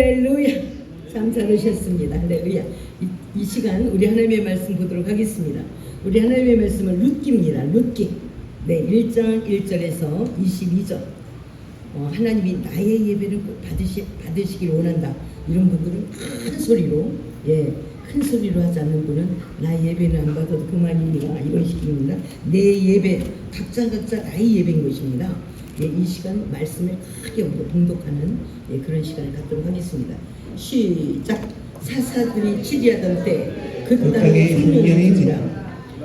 할렐루야. 참 잘하셨습니다. 할렐루야. 이 시간 우리 하나님의 말씀 보도록 하겠습니다. 우리 하나님의 말씀은 룻기입니다. 룻기. 네, 1장 1절에서 22절. 하나님이 나의 예배를 꼭 받으시길 원한다. 이런 분들은 큰 소리로, 큰 소리로 하지 않는 분은 나의 예배는 안 받아도 그만이니라, 이런 식입니다. 내 예배, 각자 나의 예배인 것입니다. 이 시간 말씀을 크게 봉독하는 그런 시간을 갖도록 하겠습니다. 시작. 사사들이 치리하던 때 그 땅에 흉년이니라.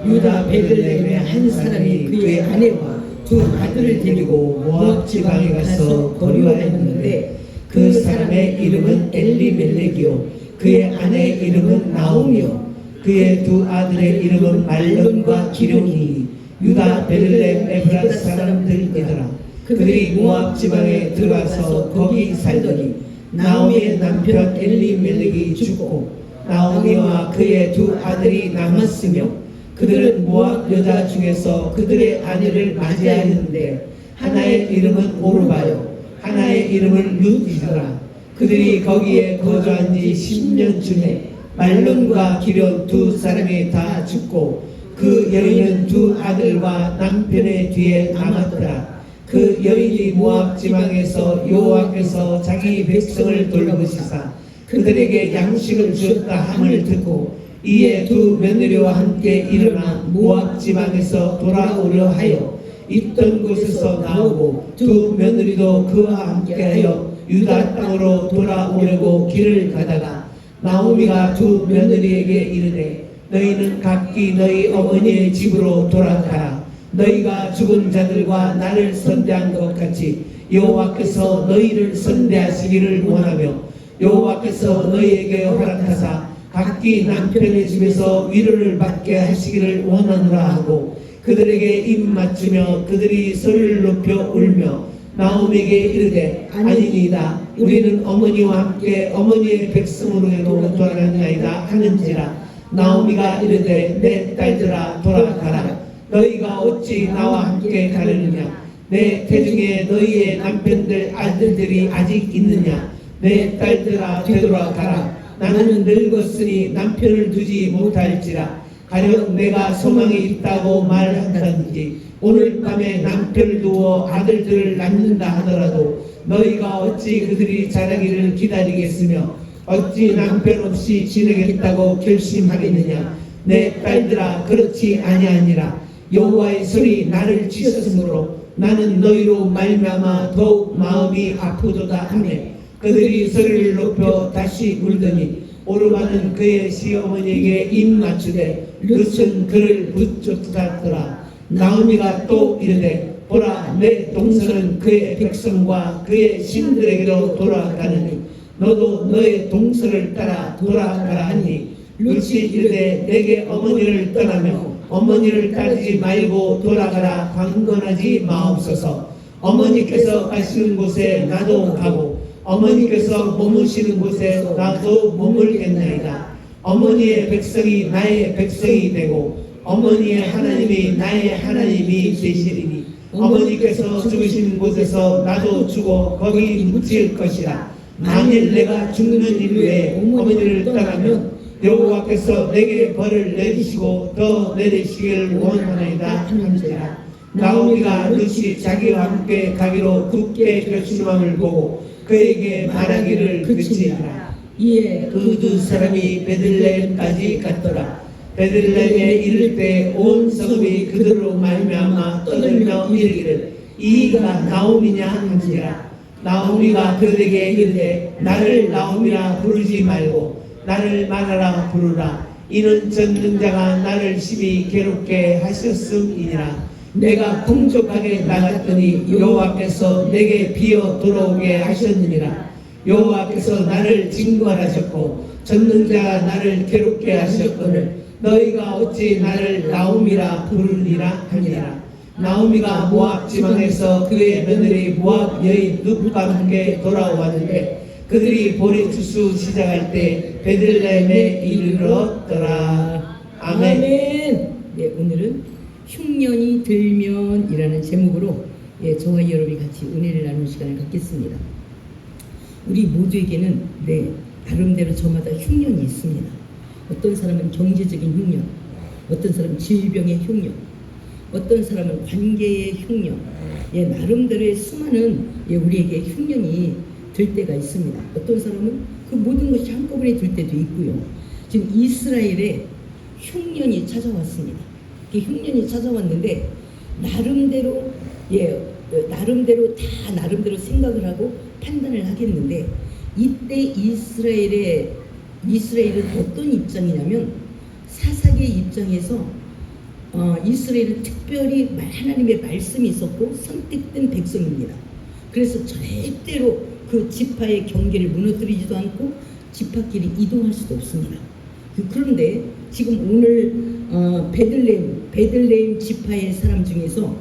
유다 베들레헴의 한 사람이 그의 아내와 두 아들을 데리고 모압 지방에 가서 거류하였는데 그 사람의 이름은 엘리멜렉이요 그의 아내 이름은 나오미요 그의 두 아들의 이름은 말론과 기련이니 유다 베들레헴 에브라 사람들이더라. 그들이 모압 지방에 들어가서 거기 살더니 나오미의 남편 엘리멜렉이 죽고 나오미와 그의 두 아들이 남았으며 그들은 모압 여자 중에서 그들의 아내를 맞이하였는데 하나의 이름은 오르바요 하나의 이름은 룻이더라. 그들이 거기에 거주한 지 10년 중에 말론과 기련 두 사람이 다 죽고 그 여인은 두 아들과 남편의 뒤에 남았더라. 그 여인이 모압 지방에서 여호와께서 자기 백성을 돌보시사 그들에게 양식을 주었다 함을 듣고 이에 두 며느리와 함께 일어나 모압 지방에서 돌아오려 하여 있던 곳에서 나오고 두 며느리도 그와 함께하여 유다 땅으로 돌아오려고 길을 가다가 나오미가 두 며느리에게 이르되 너희는 각기 너희 어머니의 집으로 돌아가라. 너희가 죽은 자들과 나를 선대한 것 같이 여호와께서 너희를 선대하시기를 원하며 여호와께서 너희에게 허락하사 각기 남편의 집에서 위로를 받게 하시기를 원하노라 하고 그들에게 입 맞추며 그들이 소리를 높여 울며 나오미에게 이르되 아니니이다. 우리는 어머니와 함께 어머니의 백성으로 돌아가나이다 하는지라. 나오미가 이르되 내 딸들아 돌아가라. 너희가 어찌 나와 함께 가려느냐. 내 태중에 너희의 남편들 아들들이 아직 있느냐. 내 딸들아 되돌아가라. 나는 늙었으니 남편을 두지 못할지라. 가령 내가 소망이 있다고 말한다든지 오늘 밤에 남편을 두어 아들들을 낳는다 하더라도 너희가 어찌 그들이 자라기를 기다리겠으며 어찌 남편 없이 지내겠다고 결심하겠느냐. 내 딸들아 그렇지 아니하니라. 여호와의 손이 나를 치셨으므로 나는 너희로 말미암아 더욱 마음이 아프도다 하며 그들이 소리를 높여 다시 울더니 오르바는 그의 시어머니에게 입 맞추되 룻은 그를 붙잡더라. 나오미가 또 이르되 보라 내 동서는 그의 백성과 그의 신들에게로 돌아가느니 너도 너의 동서를 따라 돌아가라 하니 룻이 이르되 내게 어머니를 떠나며 어머니를 따르지 말고 돌아가라 강건하지 마옵소서. 어머니께서 가시는 곳에 나도 가고 어머니께서 머무시는 곳에 나도 머물겠나이다. 어머니의 백성이 나의 백성이 되고 어머니의 하나님이 나의 하나님이 되시리니 어머니께서 죽으신 곳에서 나도 죽어 거기 묻힐 것이라. 만일 내가 죽는 이후에 어머니를 떠나면 여호와께서 내게 벌을 내리시고 더 내리시기를 원하나이다 하는지라. 나오미가 룻이 자기와 함께 가기로 굳게 결심함을 보고 그에게 말하기를 그치니라. 이에 그 두 사람이 베들레헴까지 갔더라. 베들레헴에 이를 때 온 성읍이 그들로 말미암아 떠들며 이르기를 이가 나오미냐 한지라. 나오미가 그들에게 이르되 나를 나오미라 부르지 말고 나를 마라라 부르라. 이는 전능자가 나를 심히 괴롭게 하셨음이니라. 내가 풍족하게 나갔더니 여호와께서 내게 비어 돌아오게 하셨느니라. 여호와께서 나를 징벌하셨고 전능자가 나를 괴롭게 하셨거늘 너희가 어찌 나를 나오미라 부르니라 하니라. 나오미가 모압 지방에서 그의 며느리 모압 여인 룻과 함께 돌아왔는데 그들이 보리 추수 시작할 때 베들레헴에 이르렀더라. 아멘. 네, 오늘은 흉년이 들면이라는 제목으로 저와 여러분이 같이 은혜를 나누는 시간을 갖겠습니다. 우리 모두에게는 나름대로 저마다 흉년이 있습니다. 어떤 사람은 경제적인 흉년, 어떤 사람은 질병의 흉년, 어떤 사람은 관계의 흉년, 나름대로의 수많은 우리에게 흉년이 들 때가 있습니다. 어떤 사람은 그 모든 것이 한꺼번에 들 때도 있고요. 지금 이스라엘에 흉년이 찾아왔습니다. 그 흉년이 찾아왔는데 나름대로 나름대로 생각을 하고 판단을 하겠는데, 이때 이스라엘은 어떤 입장이냐면 사사기의 입장에서 이스라엘은 특별히 하나님의 말씀이 있었고 선택된 백성입니다. 그래서 절대로 그 지파의 경계를 무너뜨리지도 않고 지파끼리 이동할 수도 없습니다. 그런데 지금 오늘 베들레헴 지파의 사람 중에서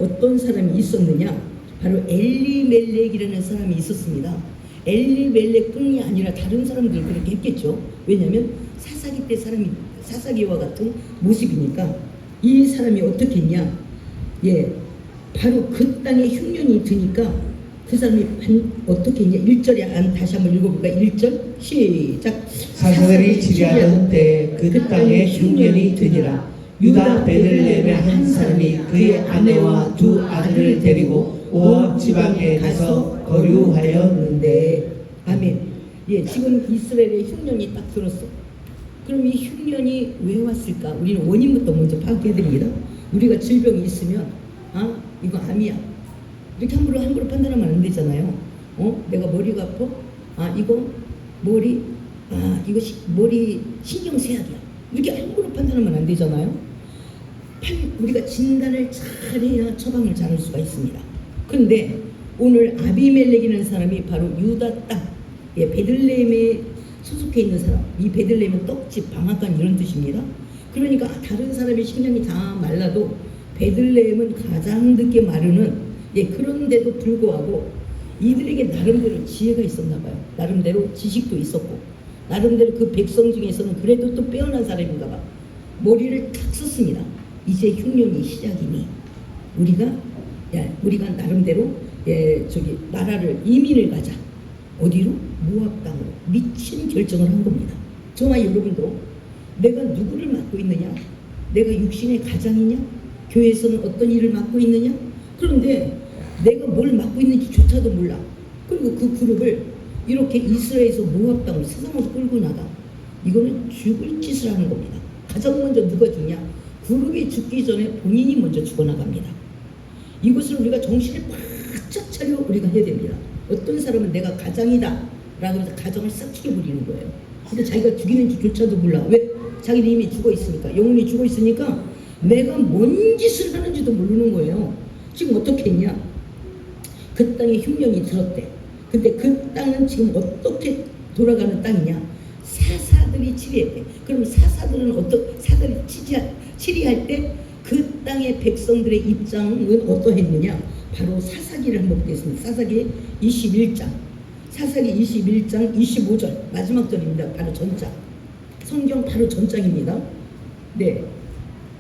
어떤 사람이 있었느냐, 바로 엘리멜렉이라는 사람이 있었습니다. 엘리멜렉뿐이 아니라 다른 사람들 그렇게 했겠죠. 왜냐하면 사사기 때 사사기와 같은 모습이니까. 이 사람이 어떻게 했냐, 바로 그 땅에 흉년이 드니까 그 사람이 어떻게 했냐. 1절에 다시 한번 읽어볼까? 1절 시작. 사사들이 치리하던 때 그 땅에 흉년이 드니라. 유다 베들레헴의 한 사람이 그의 아내와 두 아들을 데리고 모압 지방에 가서 거류하였는데. 아멘. 지금 이스라엘의 흉년이 딱 들었어. 그럼 이 흉년이 왜 왔을까? 우리는 원인부터 먼저 파악해야 됩니다. 우리가 질병이 있으면 이거 암이야, 이렇게 함부로 판단하면 안 되잖아요. 내가 머리가 아파? 이거 머리 머리 신경쇠약이야, 이렇게 함부로 판단하면 안 되잖아요. 우리가 진단을 잘해야 처방을 잘할 수가 있습니다. 그런데 오늘 아비멜렉이라는 사람이 바로 유다 땅, 베들레헴에 소속해 있는 사람. 이 베들레헴은 떡집, 방앗간 이런 뜻입니다. 그러니까 다른 사람의 식량이 다 말라도 베들레헴은 가장 늦게 마르는, 그런데도 불구하고 이들에게 나름대로 지혜가 있었나 봐요. 나름대로 지식도 있었고, 나름대로 그 백성 중에서는 그래도 또 빼어난 사람인가 봐. 머리를 탁 썼습니다. 이제 흉년이 시작이니 우리가 나름대로 나라를 이민을 가자. 어디로? 모압 땅으로 미친 결정을 한 겁니다. 저와 여러분도 내가 누구를 맡고 있느냐? 내가 육신의 가장이냐? 교회에서는 어떤 일을 맡고 있느냐? 그런데 내가 뭘 맡고 있는지조차도 몰라. 그리고 그 그룹을 이렇게 이스라엘에서 모압 땅을 세상으로 끌고 나가. 이거는 죽을 짓을 하는 겁니다. 가장 먼저 누가 죽냐? 그룹이 죽기 전에 본인이 먼저 죽어나갑니다. 이것을 우리가 정신을 바짝 차려 우리가 해야 됩니다. 어떤 사람은 내가 가장이다 라고 해서 가정을 싹 죽여버리는 거예요. 근데 자기가 죽이는지조차도 몰라. 왜? 자기는 이미 죽어 있으니까, 영혼이 죽어 있으니까 내가 뭔 짓을 하는지도 모르는 거예요. 지금 어떻게 했냐? 그 땅에 흉년이 들었대. 근데 그 땅은 지금 어떻게 돌아가는 땅이냐? 사사들이 치리했대. 그럼 사사들은 사사들이 치리할 때 그 땅의 백성들의 입장은 어떠했느냐? 바로 사사기를 한번 보겠습니다. 사사기 21장 25절 마지막 절입니다. 바로 전장, 성경 바로 전장입니다.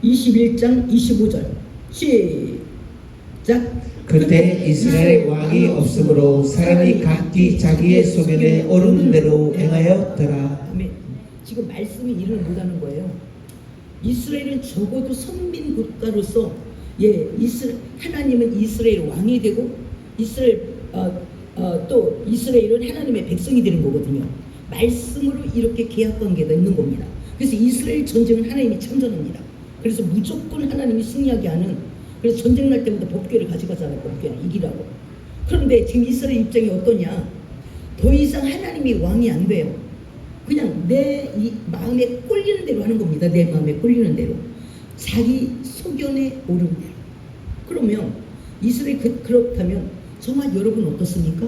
21장 25절 시작. 그때 이스라엘 왕이 없으므로 사람이 각기 자기의 소견에 오르는 대로 행하였더라. 아멘. 지금 말씀이 일을 못하는 거예요. 이스라엘은 적어도 선민 국가로서 하나님은 이스라엘 왕이 되고 또 이스라엘은 하나님의 백성이 되는 거거든요. 말씀으로 이렇게 계약 관계가 있는 겁니다. 그래서 이스라엘 전쟁은 하나님이 참전합니다. 그래서 무조건 하나님이 승리하게 하는, 그래서 전쟁 날 때마다 법궤를 가져가잖아요. 법궤를 이기라고. 그런데 지금 이스라엘 입장이 어떠냐? 더 이상 하나님이 왕이 안 돼요. 그냥 내 마음에 꼴리는 대로 하는 겁니다. 내 마음에 꼴리는 대로, 자기 소견에 오른 대로. 그러면 이스라엘 그렇다면 정말 여러분 어떻습니까?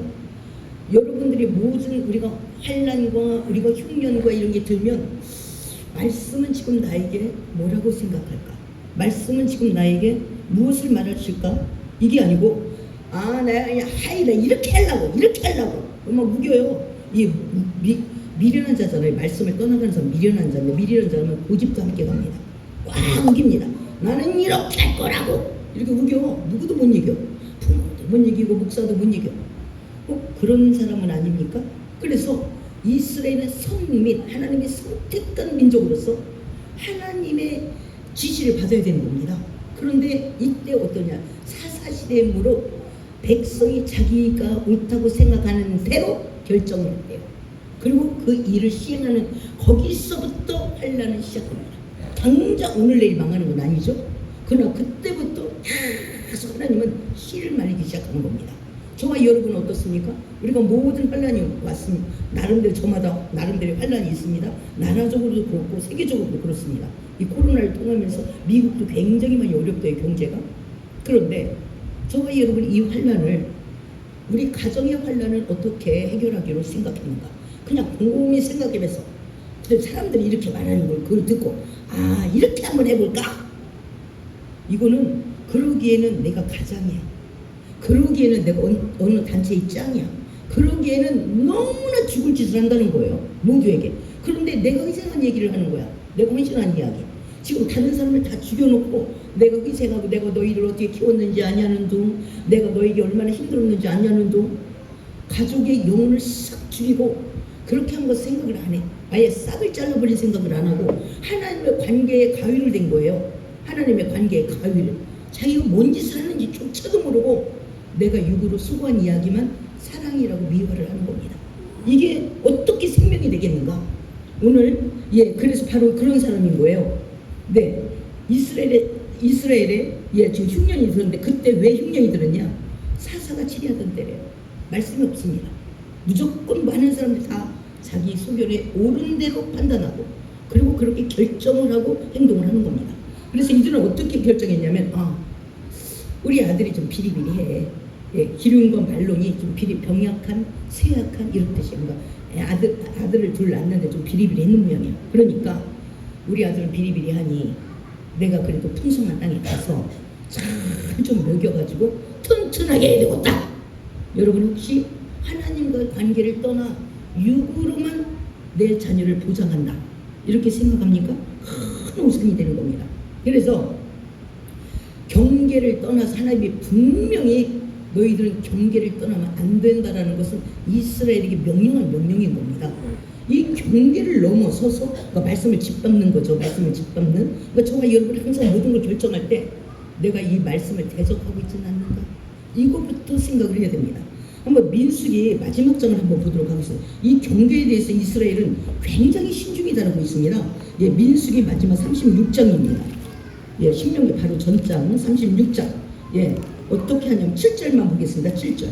여러분들이 모든 우리가 환난과 우리가 흉년과 이런 게 들면 말씀은 지금 나에게 뭐라고 생각할까? 말씀은 지금 나에게 무엇을 말하실까? 이게 아니고 나 이렇게 하려고 막 우겨요. 이 미련한 자잖아요. 말씀을 떠나가는 사람 미련한 자면, 미련한 자면 고집도 함께 갑니다. 와 우깁니다. 나는 이렇게 할 거라고 이렇게 우겨. 누구도 못 이겨. 부모도 못 이기고 목사도 못 이겨. 그런 사람은 아닙니까? 그래서 이스라엘은 성민, 하나님이 선택한 민족으로서 하나님의 지시를 받아야 되는 겁니다. 그런데 이때 어떠냐? 사사시대의 무로 백성이 자기가 옳다고 생각하는 대로 결정을 했대요. 그리고 그 일을 시행하는 거기서부터 환란은 시작합니다. 당장 오늘 내일 망하는 건 아니죠. 그러나 그때부터 계속 하나님은 씨를 말리기 시작하는 겁니다. 저와 여러분은 어떻습니까? 우리가 모든 환란이 왔습니다. 나름대로 저마다 나름대로 환란이 있습니다. 나라적으로도 그렇고 세계적으로도 그렇습니다. 이 코로나를 통하면서 미국도 굉장히 많이 어렵대요, 경제가. 그런데 저와 여러분 이 환란을, 우리 가정의 환란을 어떻게 해결하기로 생각했는가? 그냥 곰곰이 생각해서 사람들이 이렇게 말하는 걸 그걸 듣고 이렇게 한번 해볼까? 이거는 그러기에는 내가 가장이야. 그러기에는 내가 어느 단체의 짱이야. 그러기에는 너무나 죽을 짓을 한다는 거예요, 모두에게. 그런데 내가 희생한 얘기를 하는 거야. 내가 헌신한 이야기. 지금 다른 사람을 다 죽여놓고 내가 희생하고 내가 너희를 어떻게 키웠는지 아냐는 둥, 내가 너에게 얼마나 힘들었는지 아냐는 둥, 가족의 영혼을 싹 죽이고 그렇게 한 거 생각을 안 해. 아예 싹을 잘라버린 생각을 안 하고 하나님의 관계에 가위를 댄 거예요. 하나님의 관계에 가위를. 자기가 뭔 짓을 하는지 조차도 모르고 내가 육으로 수고한 이야기만 사랑이라고 미화를 하는 겁니다. 이게 어떻게 생명이 되겠는가? 오늘 그래서 바로 그런 사람인 거예요. 네, 이스라엘에 지금 흉년이 들었는데 그때 왜 흉년이 들었냐? 사사가 치리하던 때래요. 말씀이 없습니다. 무조건 많은 사람들이 다 자기 소견에 옳은 대로 판단하고 그리고 그렇게 결정을 하고 행동을 하는 겁니다. 그래서 이들은 어떻게 결정했냐면 우리 아들이 좀 비리비리해. 기름과 말론이 좀 병약한, 쇠약한 이런 뜻이에요. 그러니까 아들을 둘 낳았는데 좀 비리비리했는 모양이야. 그러니까 우리 아들은 비리비리하니 내가 그래도 풍성한 땅에 가서 잘 좀 먹여가지고 튼튼하게 해야 되겠다. 여러분 혹시 하나님과 관계를 떠나 육으로만 내 자녀를 보장한다 이렇게 생각합니까? 큰 오산이 되는 겁니다. 그래서 경계를 떠나서 하나님이 분명히 너희들은 경계를 떠나면 안 된다라는 것은 이스라엘에게 명령한 명령인 겁니다. 이 경계를 넘어서서 그러니까 말씀을 짓밟는 거죠. 말씀을 짓밟는. 그러니까 저와 여러분이 항상 모든 걸 결정할 때 내가 이 말씀을 대적하고 있지는 않는가? 이거부터 생각을 해야 됩니다. 한번 민수기 마지막 장을 한번 보도록 하겠습니다. 이 경계에 대해서 이스라엘은 굉장히 신중히 다루고 있습니다. 민수기 마지막 36장입니다. 신명기 바로 전장 36장. 어떻게 하냐면 7절만 보겠습니다. 7절.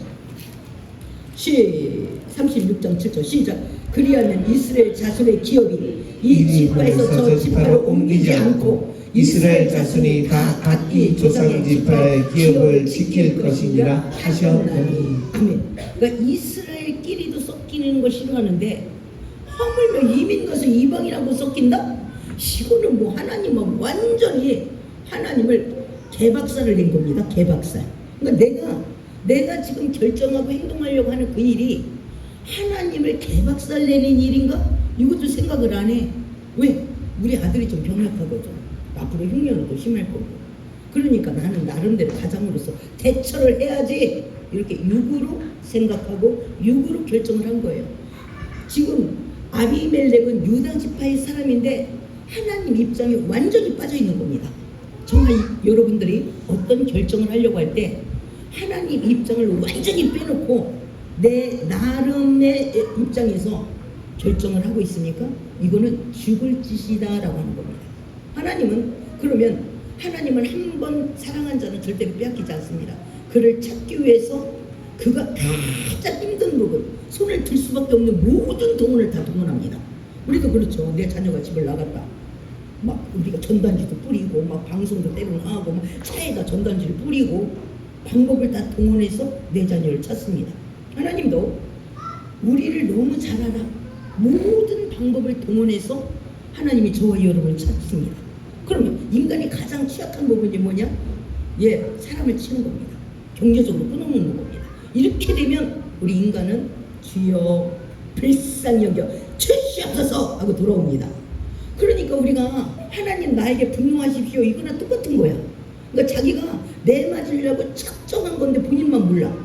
36장 7절 시작. 그리하면 이스라엘 자손의 기업이 이 지파에서 저 지파로 옮기지 않고 이스라엘 자손이 다 각기 조상 지파의 기업을 지킬 것이니라 하셨나니. 아멘. 그러니까 이스라엘끼리도 섞이는 걸 싫어하는데 하물며 이민 가서 이방이라고 섞인다? 이거는 뭐 하나님은 완전히 하나님을 개박살을 낸 겁니다. 개박살. 그러니까 내가 지금 결정하고 행동하려고 하는 그 일이 하나님을 개박살 내는 일인가? 이것도 생각을 안 해. 왜? 우리 아들이 좀 병약하거든. 앞으로 흉년은 더 심할 거고. 그러니까 나는 나름대로 가장으로서 대처를 해야지 이렇게 육으로 생각하고 육으로 결정을 한 거예요. 지금 아비멜렉은 유다 지파의 사람인데 하나님 입장에 완전히 빠져 있는 겁니다. 정말 여러분들이 어떤 결정을 하려고 할 때 하나님 입장을 완전히 빼놓고 내 나름의 입장에서 결정을 하고 있으니까 이거는 죽을 짓이다라고 하는 겁니다. 그러면 하나님은 한 번 사랑한 자는 절대로 빼앗기지 않습니다. 그를 찾기 위해서 그가 가장 힘든 부분, 손을 들 수밖에 없는 모든 동원을 다 동원합니다. 우리도 그렇죠. 내 자녀가 집을 나갔다. 막 우리가 전단지도 뿌리고 막 방송도 때로는 하고 막 차에다 전단지를 뿌리고 방법을 다 동원해서 내 자녀를 찾습니다. 하나님도 우리를 너무 잘 알아. 모든 방법을 동원해서 하나님이 저와 여러분을 찾습니다. 그러면 인간이 가장 취약한 부분이 뭐냐? 사람을 치는 겁니다. 경제적으로 끊어놓는 겁니다. 이렇게 되면 우리 인간은 주여 불쌍히 여겨 주시옵소서 하고 돌아옵니다. 그러니까 우리가 하나님 나에게 분노하십시오 이거나 똑같은 거야. 그러니까 자기가 내 맞으려고 작정한 건데 본인만 몰라.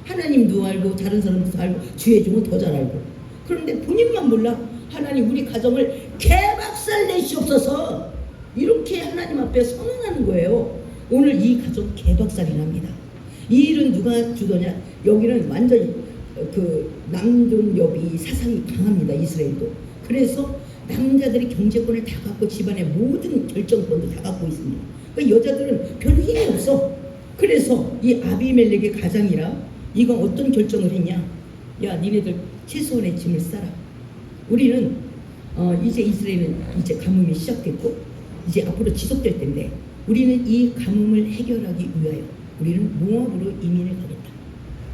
하나님도 알고 다른 사람도 알고 주의 종은 더 잘 알고. 그런데 본인만 몰라. 하나님 우리 가정을 개박살 내시옵소서. 이렇게 하나님 앞에 선언하는 거예요. 오늘 이 가정 개박살이 납니다. 이 일은 누가 주도냐? 여기는 완전히 그 남존여비 사상이 강합니다. 이스라엘도. 그래서 남자들이 경제권을 다 갖고 집안의 모든 결정권도 다 갖고 있습니다. 그러니까 여자들은 별 힘이 없어. 그래서 이 아비멜렉의 가장이라 이건 어떤 결정을 했냐? 야, 니네들 최소한의 짐을 싸라. 우리는 이제 이스라엘은 이제 가뭄이 시작됐고 이제 앞으로 지속될 텐데 우리는 이 가뭄을 해결하기 위하여 우리는 모압으로 이민을 가겠다.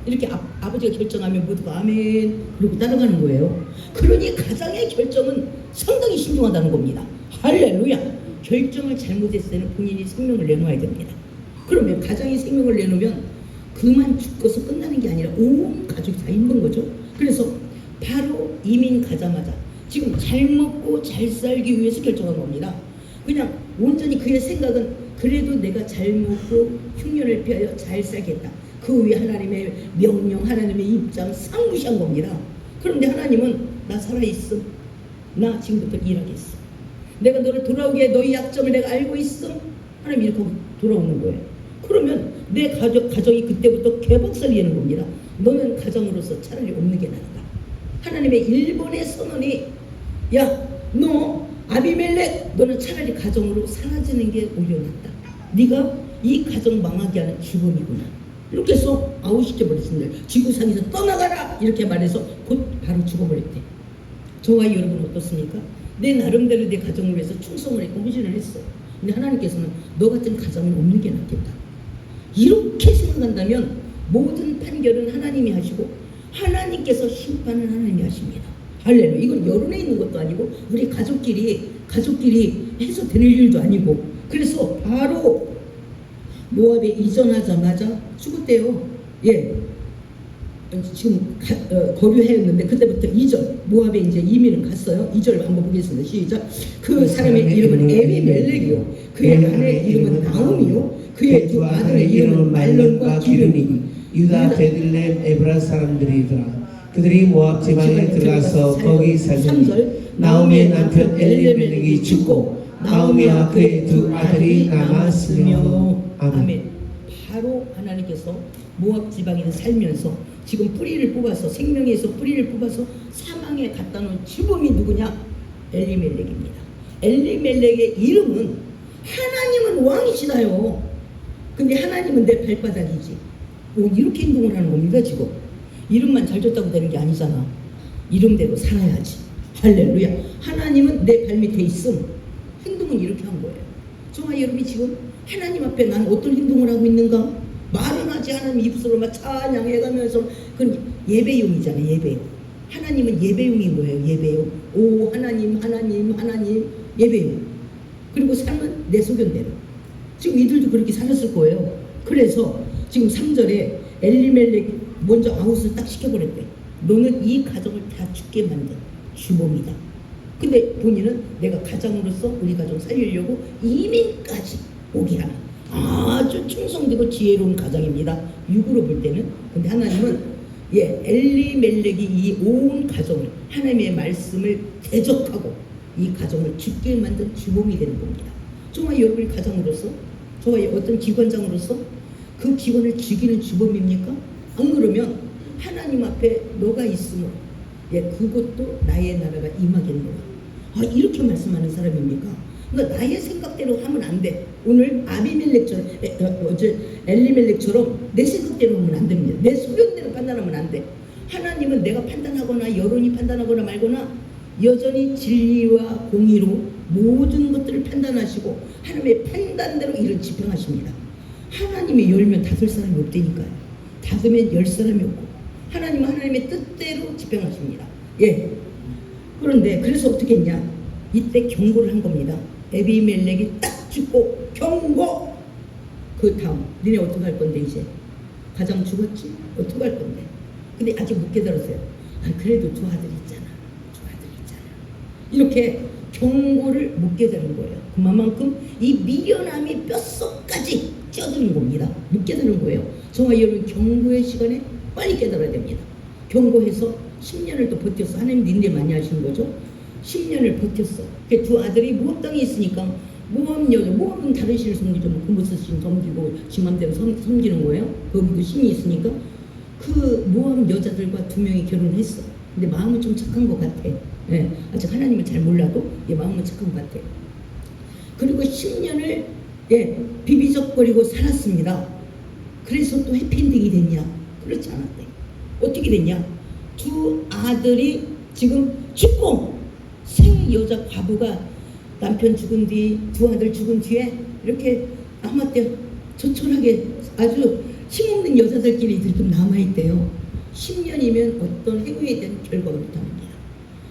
이렇게 아버지가 결정하면 모두가 아멘 그러고 따라가는 거예요. 그러니 가장의 결정은 상당히 신중하다는 겁니다. 할렐루야. 결정을 잘못했을 때는 본인이 생명을 내놓아야 됩니다. 그러면 가장이 생명을 내놓으면 그만 죽어서 끝나는 게 아니라 온 가족이 다 힘든 거죠. 그래서 바로 이민 가자마자 지금 잘 먹고 잘 살기 위해서 결정한 겁니다. 그냥 온전히 그의 생각은 그래도 내가 잘 먹고 흉년을 피하여 잘 살겠다. 그 위에 하나님의 명령, 하나님의 입장 상무시한 겁니다. 그런데 하나님은 나 살아있어. 나 지금부터 일하겠어. 내가 너를 돌아오게 너희 약점을 내가 알고 있어. 하나님 이렇게 돌아오는 거예요. 그러면 내 가정이 그때부터 개박살이 되는 겁니다. 너는 가정으로서 차라리 없는 게 낫다. 하나님의 일본의 선언이 야, 너 아비멜렉 너는 차라리 가정으로 사라지는 게 오히려 낫다. 네가 이 가정 망하게 하는 주범이구나. 이렇게 해서 아웃시켜버렸습니다. 지구상에서 떠나가라 이렇게 말해서 곧 바로 죽어버렸대. 저와 여러분 어떻습니까? 내 나름대로 내 가정을 위해서 충성을 했고 헌신을 했어. 근데 하나님께서는 너 같은 가정은 없는 게 낫겠다. 이렇게 생각한다면 모든 판결은 하나님이 하시고 하나님께서 심판은 하나님이 하십니다. 할렐루야. 이건 여론에 있는 것도 아니고 우리 가족끼리 해서 되는 일도 아니고 그래서 바로 모압에 이전하자마자 죽었대요. 예. 지금 거류했는데 그때부터 이전 모압에 이제 이민을 갔어요. 2절 한번 보겠습니다. 시작. 그 사람의 이름은 에비멜렉이요 그의 아내 이름은 나오미요 그의 두 아들의 이름은 말론과 기르니 유다 베들레헴 에브라 사람들이더라. 그들이 모압 지방에 들어가서 거기 살더니 나오미의 남편 엘리멜렉이 죽고 나오미와 그의 두 아들이 남았으며. 아멘. 바로 하나님께서 모압 지방에 살면서 지금 뿌리를 뽑아서 생명에서 뿌리를 뽑아서 사망에 갖다 놓은 주범이 누구냐? 엘리멜렉입니다. 엘리멜렉의 이름은 하나님은 왕이시다요. 근데 하나님은 내 발바닥이지. 뭐 이렇게 행동을 하는 겁니다. 지금 이름만 잘 줬다고 되는 게 아니잖아. 이름대로 살아야지. 할렐루야. 하나님은 내 발밑에 있음. 행동은 이렇게 한 거예요. 저와 여러분이 지금 하나님 앞에 난 어떤 행동을 하고 있는가? 말은 하지 하나님 입술로 막 찬양해가면서 그건 예배용이잖아요. 예배용. 하나님은 예배용인 거예요. 예배용. 오 하나님 하나님 하나님 예배용. 그리고 삶은 내 소견대로. 지금 이들도 그렇게 살았을 거예요. 그래서 지금 3절에 엘리멜렉이 먼저 아웃을 딱 시켜버렸대. 너는 이 가정을 다 죽게 만든 주범이다. 근데 본인은 내가 가장으로서 우리 가정 살리려고 이민까지 오게 하는 아주 충성되고 지혜로운 가정입니다. 6으로 볼 때는. 근데 하나님은 엘리멜렉이 이 온 가정을 하나님의 말씀을 대적하고 이 가정을 죽게 만든 주범이 되는 겁니다. 저와 여러분이 가장으로서 저와 어떤 기관장으로서 그 기관을 죽이는 주범입니까? 안 그러면 하나님 앞에 너가 있으면 그것도 나의 나라가 임하겠노라. 이렇게 말씀하는 사람입니까? 그러니까 나의 생각대로 하면 안 돼. 오늘 아비멜렉처럼 어제 엘리멜렉처럼 내 생각대로 하면 안 됩니다. 내 소견대로 판단하면 안 돼. 하나님은 내가 판단하거나 여론이 판단하거나 말거나 여전히 진리와 공의로 모든 것들을 판단하시고 하나님의 판단대로 일을 집행하십니다. 하나님이 열면 닫을 사람이 없다니까요. 닫으면 열 사람이 없고 하나님은 하나님의 뜻대로 집행하십니다. 그런데 그래서 어떻게 했냐? 이때 경고를 한 겁니다. 에비멜렉이 딱 죽고 경고. 그 다음 니네 어떻게 할 건데 이제 가장 죽었지? 어떻게 할 건데? 근데 아직 못 깨달았어요. 그래도 두 아들 있잖아. 이렇게 경고를 못 깨달은 거예요. 그만큼 이 미련함이 뼛속까지 쪄드는 겁니다. 못 깨달은 거예요. 저와 여러분 경고의 시간에 빨리 깨달아야 됩니다. 경고해서 10년을 또 버텼어. 하나님 인내 많이 하시는 거죠. 10년을 버텼어. 그 두 아들이 모압당에 있으니까 모압 여자, 모압은 다른 신을 섬기죠. 뭐 금보스 신 섬기고 지 맘대로 섬기는 거예요. 거기도 신이 있으니까 그 모압 여자들과 두 명이 결혼했어. 근데 마음은 좀 착한 것 같아. 예, 아직 하나님을 잘 몰라도 마음은 착한 것 같아. 그리고 10년을 비비적거리고 살았습니다. 그래서 또 해피엔딩이 됐냐? 그렇지 않았대. 어떻게 됐냐? 두 아들이 지금 죽고 생 여자 과부가 남편 죽은 뒤 두 아들 죽은 뒤에 이렇게 아마때 조촐하게 아주 힘없는 여자들끼리 이렇게 남아있대요. 10년이면 어떤 행위에 대한 결과가 나타납니다.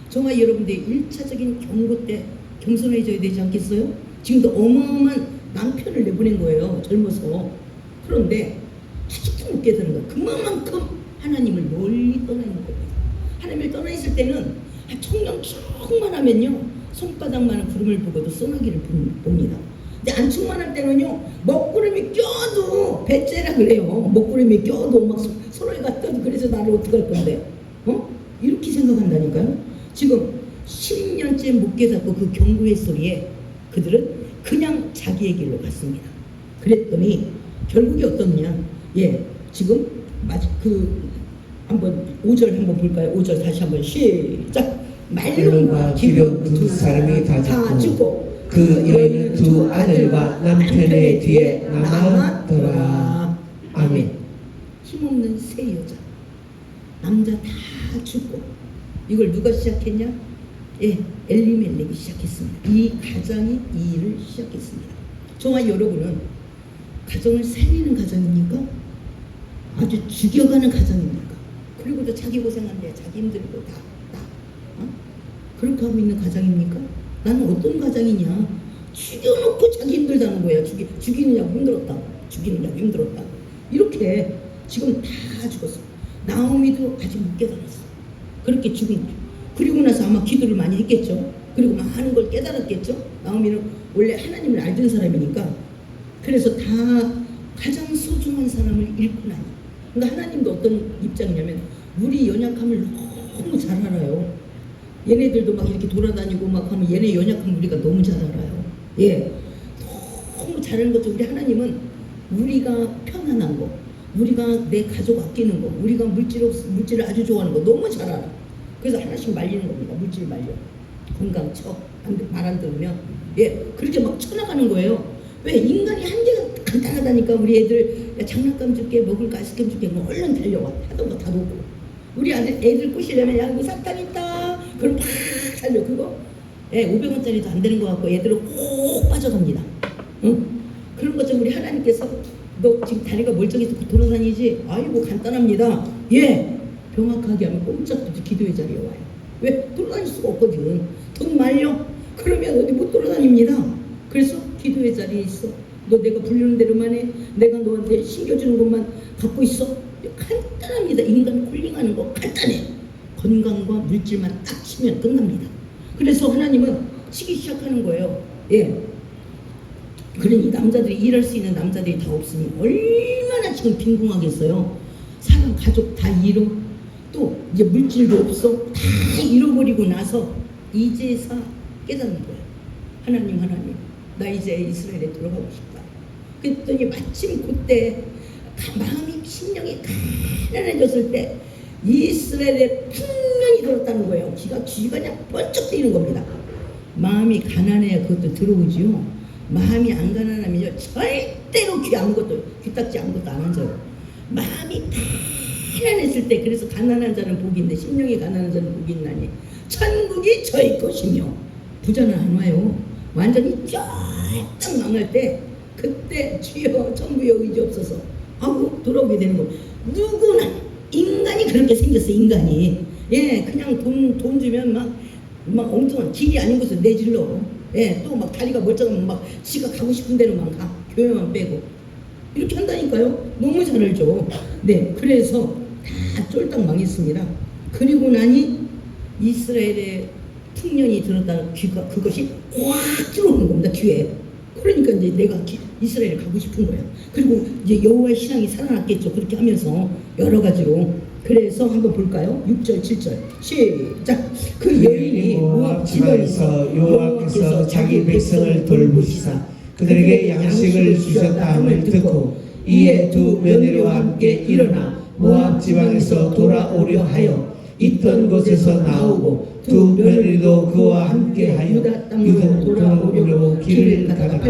정말 여러분들이 1차적인 경고 때 겸손해져야 되지 않겠어요? 지금도 어마어마한 남편을 내보낸 거예요. 젊어서. 그런데 아직도 못 깨달은 거예요. 그만큼 하나님을 멀리 떠나 있는 겁니다. 하나님을 떠나 있을 때는 청년 충만하면요 손바닥만한 구름을 보고도 소나기를 봅니다. 근데 안 충만할 때는요 먹구름이 껴도 배째라 그래요. 먹구름이 껴도 막 서로가 떠도 그래서 나를 어떡할 건데 이렇게 생각한다니까요. 지금 10년째 못 깨닫고 그 경고의 소리에 그들은 그냥 자기의 길로 갔습니다. 그랬더니 결국이 어떻냐? 지금 한번 5절 한번 볼까요? 5절 다시 한번 시작. 말론과 기룡 두 사람이 다 죽고 그 여인은 두 아들과 남편의 뒤에 남았더라. 아멘. 힘없는 세 여자, 남자 다 죽고 이걸 누가 시작했냐? 엘리멜렉이 시작했습니다. 이 가장이 이 일을 시작했습니다. 저와 여러분은 가정을 살리는 가정입니까? 아주 죽여가는 가정입니까? 그리고도 자기 고생하는데 자기 힘들고 다 그렇게 하고 있는 가정입니까? 나는 어떤 가정이냐? 죽여놓고 자기 힘들다는 거야. 죽이느냐고 힘들었다. 죽이느냐고 힘들었다. 이렇게 지금 다 죽었어. 나오미도 아직 못 깨달았어. 그렇게 죽은 거죠. 그리고 나서 아마 기도를 많이 했겠죠. 그리고 많은 걸 깨달았겠죠. 나오미는 원래 하나님을 알던 사람이니까. 그래서 다 가장 소중한 사람을 잃고 나니. 근데 하나님도 어떤 입장이냐면 우리 연약함을 너무 잘 알아요. 얘네들도 막 이렇게 돌아다니고 막 하면 얘네 연약함 우리가 너무 잘 알아요. 너무 잘 아는 거죠. 우리 하나님은 우리가 편안한 거, 우리가 내 가족 아끼는 거, 우리가 물질을 아주 좋아하는 거 너무 잘 알아. 그래서 하나씩 말리는 겁니다. 물질 말려. 건강 말 안 들으면 그렇게 막 쳐나가는 거예요. 왜? 인간이 한계가 간단하다니까. 우리 애들 장난감 줄게, 먹을 거 아이스크림 줄게, 뭐 얼른 달려와. 하던 거 다 놓고. 우리 애들 꼬시려면 야 여기 사탕 있다. 그럼 팍 살려. 그거 500원짜리도 안 되는 것 같고 애들은 꼭 빠져갑니다. 그런 것처럼 우리 하나님께서 너 지금 다리가 멀쩡해서 돌아다니지? 아이고 간단합니다. 병약하게 하면 꼼짝도 기도의 자리에 와요. 왜? 돌아다닐 수가 없거든. 돈 말려? 그러면 어디 못 돌아다닙니다. 그래서 기도의 자리에 있어. 너 내가 부르는 대로만 해. 내가 너한테 신겨주는 것만 갖고 있어. 간단합니다. 인간 콜링하는 거 간단해. 건강과 물질만 딱 치면 끝납니다. 그래서 하나님은 치기 시작하는 거예요. 그러니 남자들이 일할 수 있는 남자들이 다 없으니 얼마나 지금 빈궁하겠어요. 사람 가족 다 잃어. 또 이제 물질도 없어. 다 잃어버리고 나서 이제서 깨닫는 거예요. 하나님 나 이제 이스라엘에 들어가고 싶다. 그랬더니 마침 그때 마음이 심령이 가난해졌을 때 이스라엘에 풍년이 들었다는 거예요. 귀가 그냥 번쩍 뜨이는 겁니다. 마음이 가난해야 그것도 들어오지요. 마음이 안 가난하면요 절대로 귀딱지 아무것도 안 앉아요. 마음이 가난했을 때. 그래서 가난한 자는 복이 있는데 심령이 가난한 자는 복이 있나니 천국이 저희 것이며. 부자는 안 와요. 완전히 쫙 망할 때 그때 주여 천부여 의지 없어서 하고 돌아오게 되는 거. 누구나 인간이 그렇게 생겼어. 인간이 그냥 돈 주면 막 엉뚱한 길이 아닌 곳을 내질러. 또 막 다리가 멀쩡하면 막 지가 가고 싶은 데로만 가. 교회만 빼고 이렇게 한다니까요. 너무 잘 알죠. 그래서 다 쫄딱 망했습니다. 그리고 나니 이스라엘의 풍년이 들었다. 그것이 꽉 들어오는 겁니다. 귀에. 그러니까 이제 내가 이스라엘 가고 싶은 거예요. 그리고 이제 여호와의 신앙이 살아났겠죠. 그렇게 하면서 여러 가지로. 그래서 한번 볼까요? 6절 7절 시작. 그 여인이 모압 지방에서 여호와께서 자기 백성을 돌보시사 그들에게 양식을 주셨다 함을 듣고 이에 두 며느리와 함께 일어나 모압 지방에서 돌아오려 하여 있던 곳에서 나오고 두 며느리도 그와 함께하여 유다 땅으로 돌아오려고 길을 가다가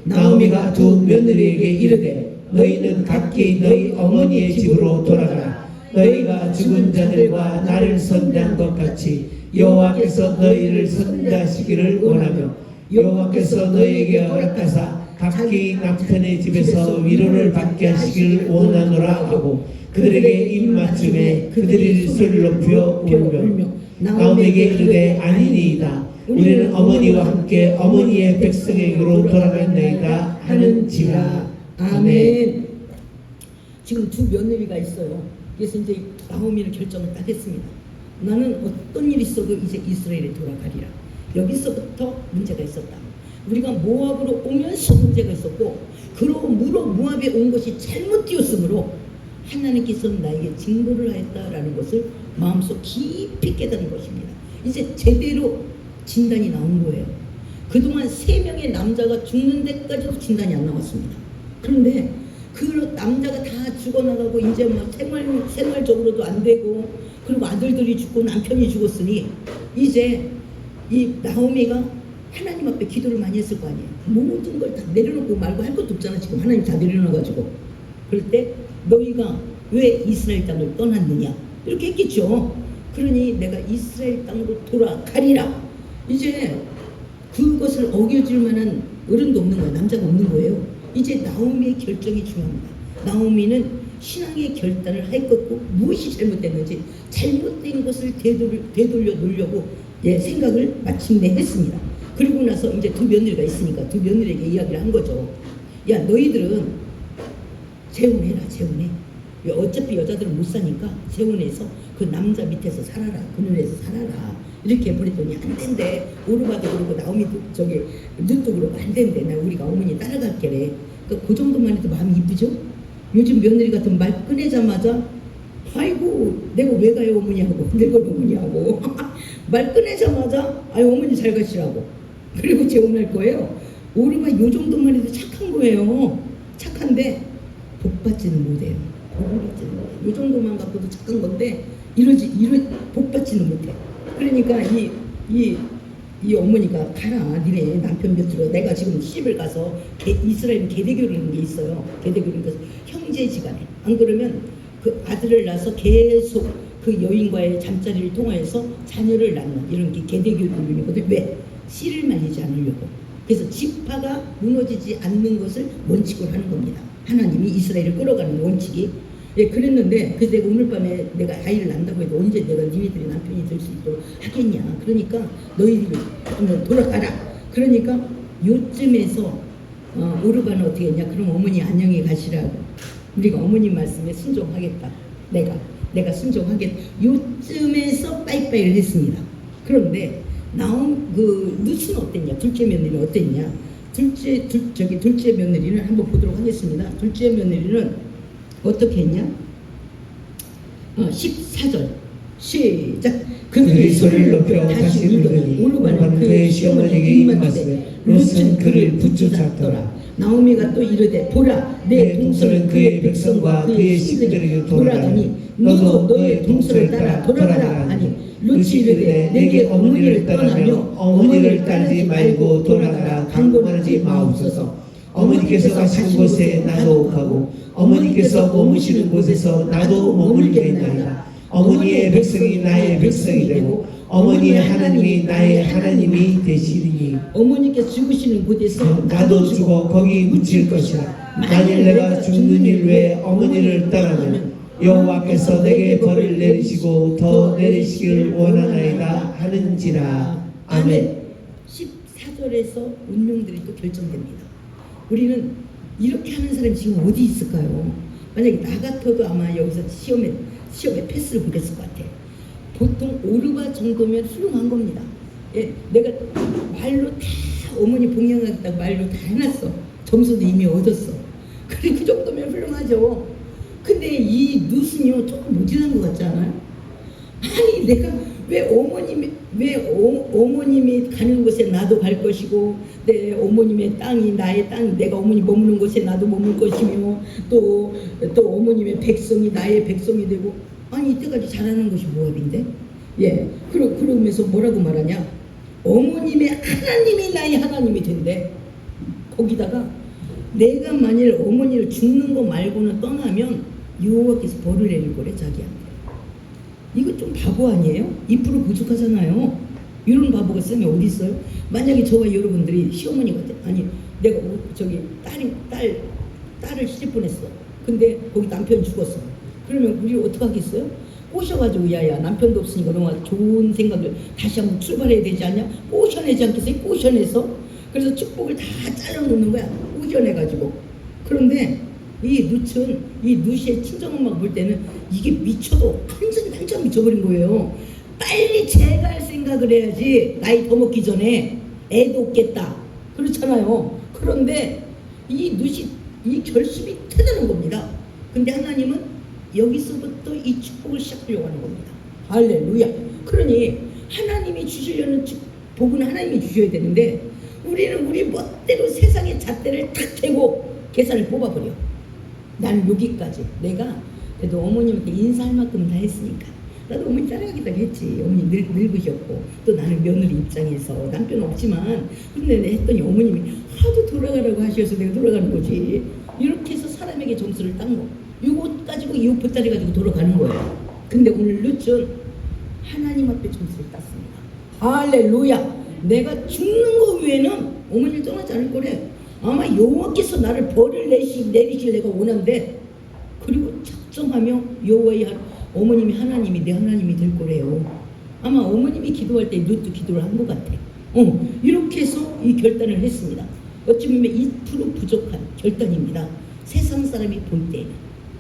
나오미가 두 며느리에게 이르되 너희는 각기 너희 어머니의 집으로 돌아가라. 너희가 죽은 자들과 나를 선대한 것 같이 여호와께서 너희를 선대하시기를 원하며 여호와께서 너희에게 허락하사 각기 남편의 집에서 위로를 받게 하시기를 원하노라 하고 그들에게 입맞춤에 그들이 소리를 높여 울며 나오미에게 이르되 아니니이다. 우리는 어머니와 함께 어머니의 백성에게로 돌아갔나이다 하는지라. 아멘. 지금 두 며느리가 있어요. 그래서 이제 나오미는 결정을 딱 했습니다. 나는 어떤 일이 있어도 이제 이스라엘에 돌아가리라. 여기서부터 문제가 있었다. 우리가 모압으로 오면서 문제가 있었고 그러므로 모압에 온 것이 잘못 되었으므로 하나님께서는 나에게 징벌을 하였다라는 것을 마음속 깊이 깨달은 것입니다. 이제 제대로 진단이 나온 거예요. 그동안 3명의 남자가 죽는 데까지도 진단이 안 나왔습니다. 그런데 그 남자가 다 죽어나가고 이제 뭐 생활적으로도 안 되고 그리고 아들들이 죽고 남편이 죽었으니 이제 이 나오미가 하나님 앞에 기도를 많이 했을 거 아니에요. 모든 걸 다 내려놓고 말고 할 것도 없잖아. 지금 하나님 다 내려놔가지고. 그럴 때 너희가 왜 이스라엘 땅을 떠났느냐 이렇게 했겠죠. 그러니 내가 이스라엘 땅으로 돌아가리라. 이제 그것을 어겨줄 만한 어른도 없는 거예요. 남자가 없는 거예요. 이제 나오미의 결정이 중요합니다. 나오미는 신앙의 결단을 할 것고 무엇이 잘못됐는지 잘못된 것을 되돌려 놓으려고 생각을 마침내 했습니다. 그리고 나서 이제 두 며느리가 있으니까 두 며느리에게 이야기를 한 거죠. 야 너희들은 재혼해라. 재혼해. 어차피 여자들은 못 사니까 재혼해서 그 남자 밑에서 살아라. 그늘에서 살아라. 이렇게 해버렸더니 안 된대. 오르바도 그러고 나오미도 저기 눈도 그러고 안 된대. 나 우리가 어머니 따라갈게래. 그 정도만 해도 마음이 이쁘죠? 요즘 며느리 같은 말 꺼내자마자 아이고 내가 왜 가요 어머니 하고 내가 어머니 하고 말 꺼내자마자 아유 어머니 잘 가시라고 그리고 재혼할 거예요. 오르바 요 정도만 해도 착한 거예요. 착한데 복 받지는 못해요. 복을 받지는 못해요. 요 정도만 갖고도 착한 건데 복 받지는 못해. 그러니까 이 어머니가 가라 니네 남편 곁으로 내가 지금 시집을 가서 이스라엘 계대교라는 게 있어요. 계대교라는 것은 형제지간에 안 그러면 그 아들을 낳아서 계속 그 여인과의 잠자리를 통해서 자녀를 낳는 이런 게 계대교육이거든요. 왜? 씨를 말리지 않으려고. 그래서 지파가 무너지지 않는 것을 원칙으로 하는 겁니다. 하나님이 이스라엘을 끌어가는 원칙이. 그랬는데 그래서 내가 오늘 밤에 내가 아이를 낳는다고 해도 언제 내가 니네들이 남편이 될 수 있도록 하겠냐. 그러니까 너희들이 돌아가라. 그러니까 요쯤에서 오르바는 어떻게 했냐. 그럼 어머니 안녕히 가시라고. 우리가 어머님 말씀에 순종하겠다. 내가 순종하겠다. 요쯤에서 빠이빠이를 했습니다. 그런데 나온 그 누수는 어땠냐. 둘째 며느리는 어땠냐. 둘째 며느리는 한번 보도록 하겠습니다. 둘째 며느리는 어떻게 했냐? 14절 시작. 그들이 소리를 높여 다시 울더니 오르바는 그의 시어머니에게 입맞으되 롯은 그를 붙잡더라. 나오미가 또 이르되 보라 내 동서는 그의 백성과 그의 신들에게 돌아가니 너도 너의 동서를 따라 돌아가라 하니 롯이 이르되 내게 어머니를 떠나며 어머니를 따르지 말고 돌아가라 강권하지 마옵소서. 어머니께서 가신 곳에 나도 가고 어머니께서 머무시는 곳에서 나도 머물겠나이다. 어머니의 백성이 나의 백성이 되고 어머니의 하나님이 나의 하나님이 되시리니 어머니께서 죽으시는 곳에서 나도 죽어 거기 묻힐 것이라. 만일 내가 죽는 일 외에 어머니를 떠나면 여호와께서 내게 벌을 내리시고 더 내리시기를 원하나이다 하는지라. 아멘. 14절에서 운명들이 또 결정됩니다. 우리는 이렇게 하는 사람이 지금 어디 있을까요? 만약에 나 같아도 아마 여기서 시험에 패스를 보겠을 것 같아. 보통 오르바 정도면 훌륭한 겁니다. 내가 말로 다 어머니 봉양하겠다고 말로 다 해놨어. 점수도 이미 얻었어. 그래 그 정도면 훌륭하죠. 근데 이 룻은요 조금 모질한 것 같지 않아요? 아니 내가 왜 어머님이 가는 곳에 나도 갈 것이고 내 어머님의 땅이 나의 땅, 내가 어머니 머무는 곳에 나도 머물 것이며 또 어머님의 백성이 나의 백성이 되고, 아니 이때까지 잘하는 것이 모압인데, 예, 그러면서 뭐라고 말하냐? 어머님의 하나님이 나의 하나님이 된대. 거기다가 내가 만일 어머니를 죽는 거 말고는 떠나면 여호와께서 벌을 내릴 거래 자기한테. 이거 좀 바보 아니에요? 2% 부족하잖아요. 이런 바보가 쌤이 어디 있어요? 만약에 저와 여러분들이 시어머니가 아니 내가 딸을 시집 보냈어. 근데 거기 남편 죽었어. 그러면 우리 어떻게 하겠어요? 꼬셔가지고 야야 남편도 없으니까 너무 좋은 생각을 다시 한번 출발해야 되지 않냐? 꼬셔내지 않겠어요? 꼬셔내서 그래서 축복을 다 잘라놓는 거야. 꼬셔내가지고. 그런데 이 룻의 친정엄마가 볼 때는 이게 미쳐도 한참 미쳐버린 거예요. 빨리 재갈 생각을 해야지. 나이 더 먹기 전에 애도 없겠다. 그렇잖아요. 그런데 이 룻이 이 결심이 대단한 겁니다. 근데 하나님은 여기서부터 이 축복을 시작하려고 하는 겁니다. 할렐루야. 그러니 하나님이 주시려는 복은 하나님이 주셔야 되는데 우리는 우리 멋대로 세상의 잣대를 탁 대고 계산을 뽑아버려. 나는 여기까지. 내가 그래도 어머님한테 인사할 만큼 다 했으니까 나도 어머니 따라가겠다고 했지. 어머니 늙으셨고 또 나는 며느리 입장에서 남편 없지만 근데 내가 했더니 어머님이 하도 돌아가라고 하셔서 내가 돌아가는 거지. 이렇게 해서 사람에게 점수를 딴 거. 이것 가지고 이 보따리 가지고 돌아가는 거예요. 근데 오늘 룻은 하나님 앞에 점수를 땄습니다. 할렐루야. 내가 죽는 거 외에는 어머니를 떠나지 않을 거래. 아마 여호와께서 나를 벌을 내리실 내가 원한데, 그리고 작정하며 여호와의 어머님이 하나님이 내 하나님이 될 거래요. 아마 어머님이 기도할 때 룻도 기도를 한 것 같아. 이렇게 해서 이 결단을 했습니다. 어찌 보면 2% 부족한 결단입니다. 세상 사람이 볼 때는.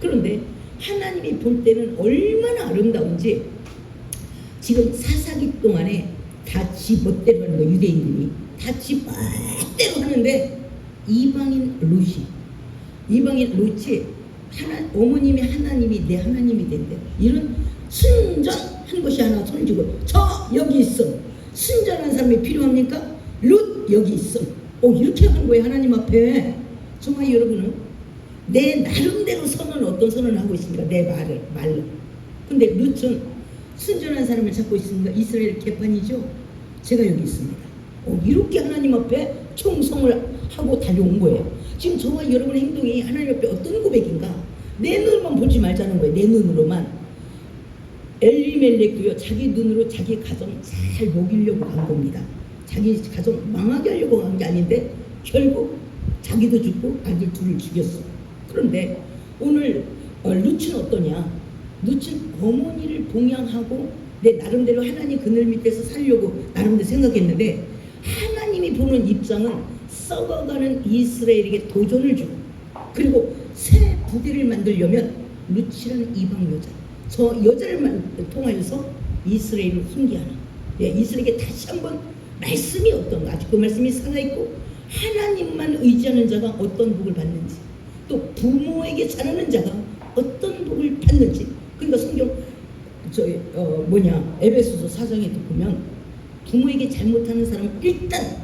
그런데 하나님이 볼 때는 얼마나 아름다운지 지금 사사기 동안에 다 지 멋대로 하는 거. 유대인들이 다 지 멋대로 하는데 이방인 롯이 어머님이 하나님이 내 하나님이 된대. 이런 순전한 것이 하나 손주고, 저 여기 있어. 순전한 사람이 필요합니까? 룻 여기 있어. 이렇게 한 거예요. 하나님 앞에. 정말 여러분은 내 나름대로 어떤 선언을 하고 있습니까? 내 말로. 근데 룻은 순전한 사람을 찾고 있습니다. 이스라엘 개판이죠. 제가 여기 있습니다. 이렇게 하나님 앞에 충성을 하고 달려온 거예요. 지금 저와 여러분의 행동이 하나님 앞에 어떤 고백인가? 내 눈으로만 보지 말자는 거예요. 내 눈으로만. 엘리멜렉도요, 자기 눈으로 자기 가정 잘 먹이려고 간 겁니다. 자기 가정 망하게 하려고 간 게 아닌데 결국 자기도 죽고 아들 둘을 죽였어. 그런데 오늘 룻은 어떠냐? 룻은 어머니를 봉양하고 내 나름대로 하나님 그늘 밑에서 살려고 나름대로 생각했는데, 하나님이 보는 입장은 썩어가는 이스라엘에게 도전을 주고, 그리고 새 부대를 만들려면 룻이라는 이방 여자, 저 여자를 통하여서 이스라엘을 훈계하는, 이스라엘에게 다시 한번 말씀이 어떤가, 아직 그 말씀이 살아있고 하나님만 의지하는 자가 어떤 복을 받는지, 또 부모에게 잘하는 자가 어떤 복을 받는지. 그러니까 성경 에베소서 4장에 보면 부모에게 잘못하는 사람은 일단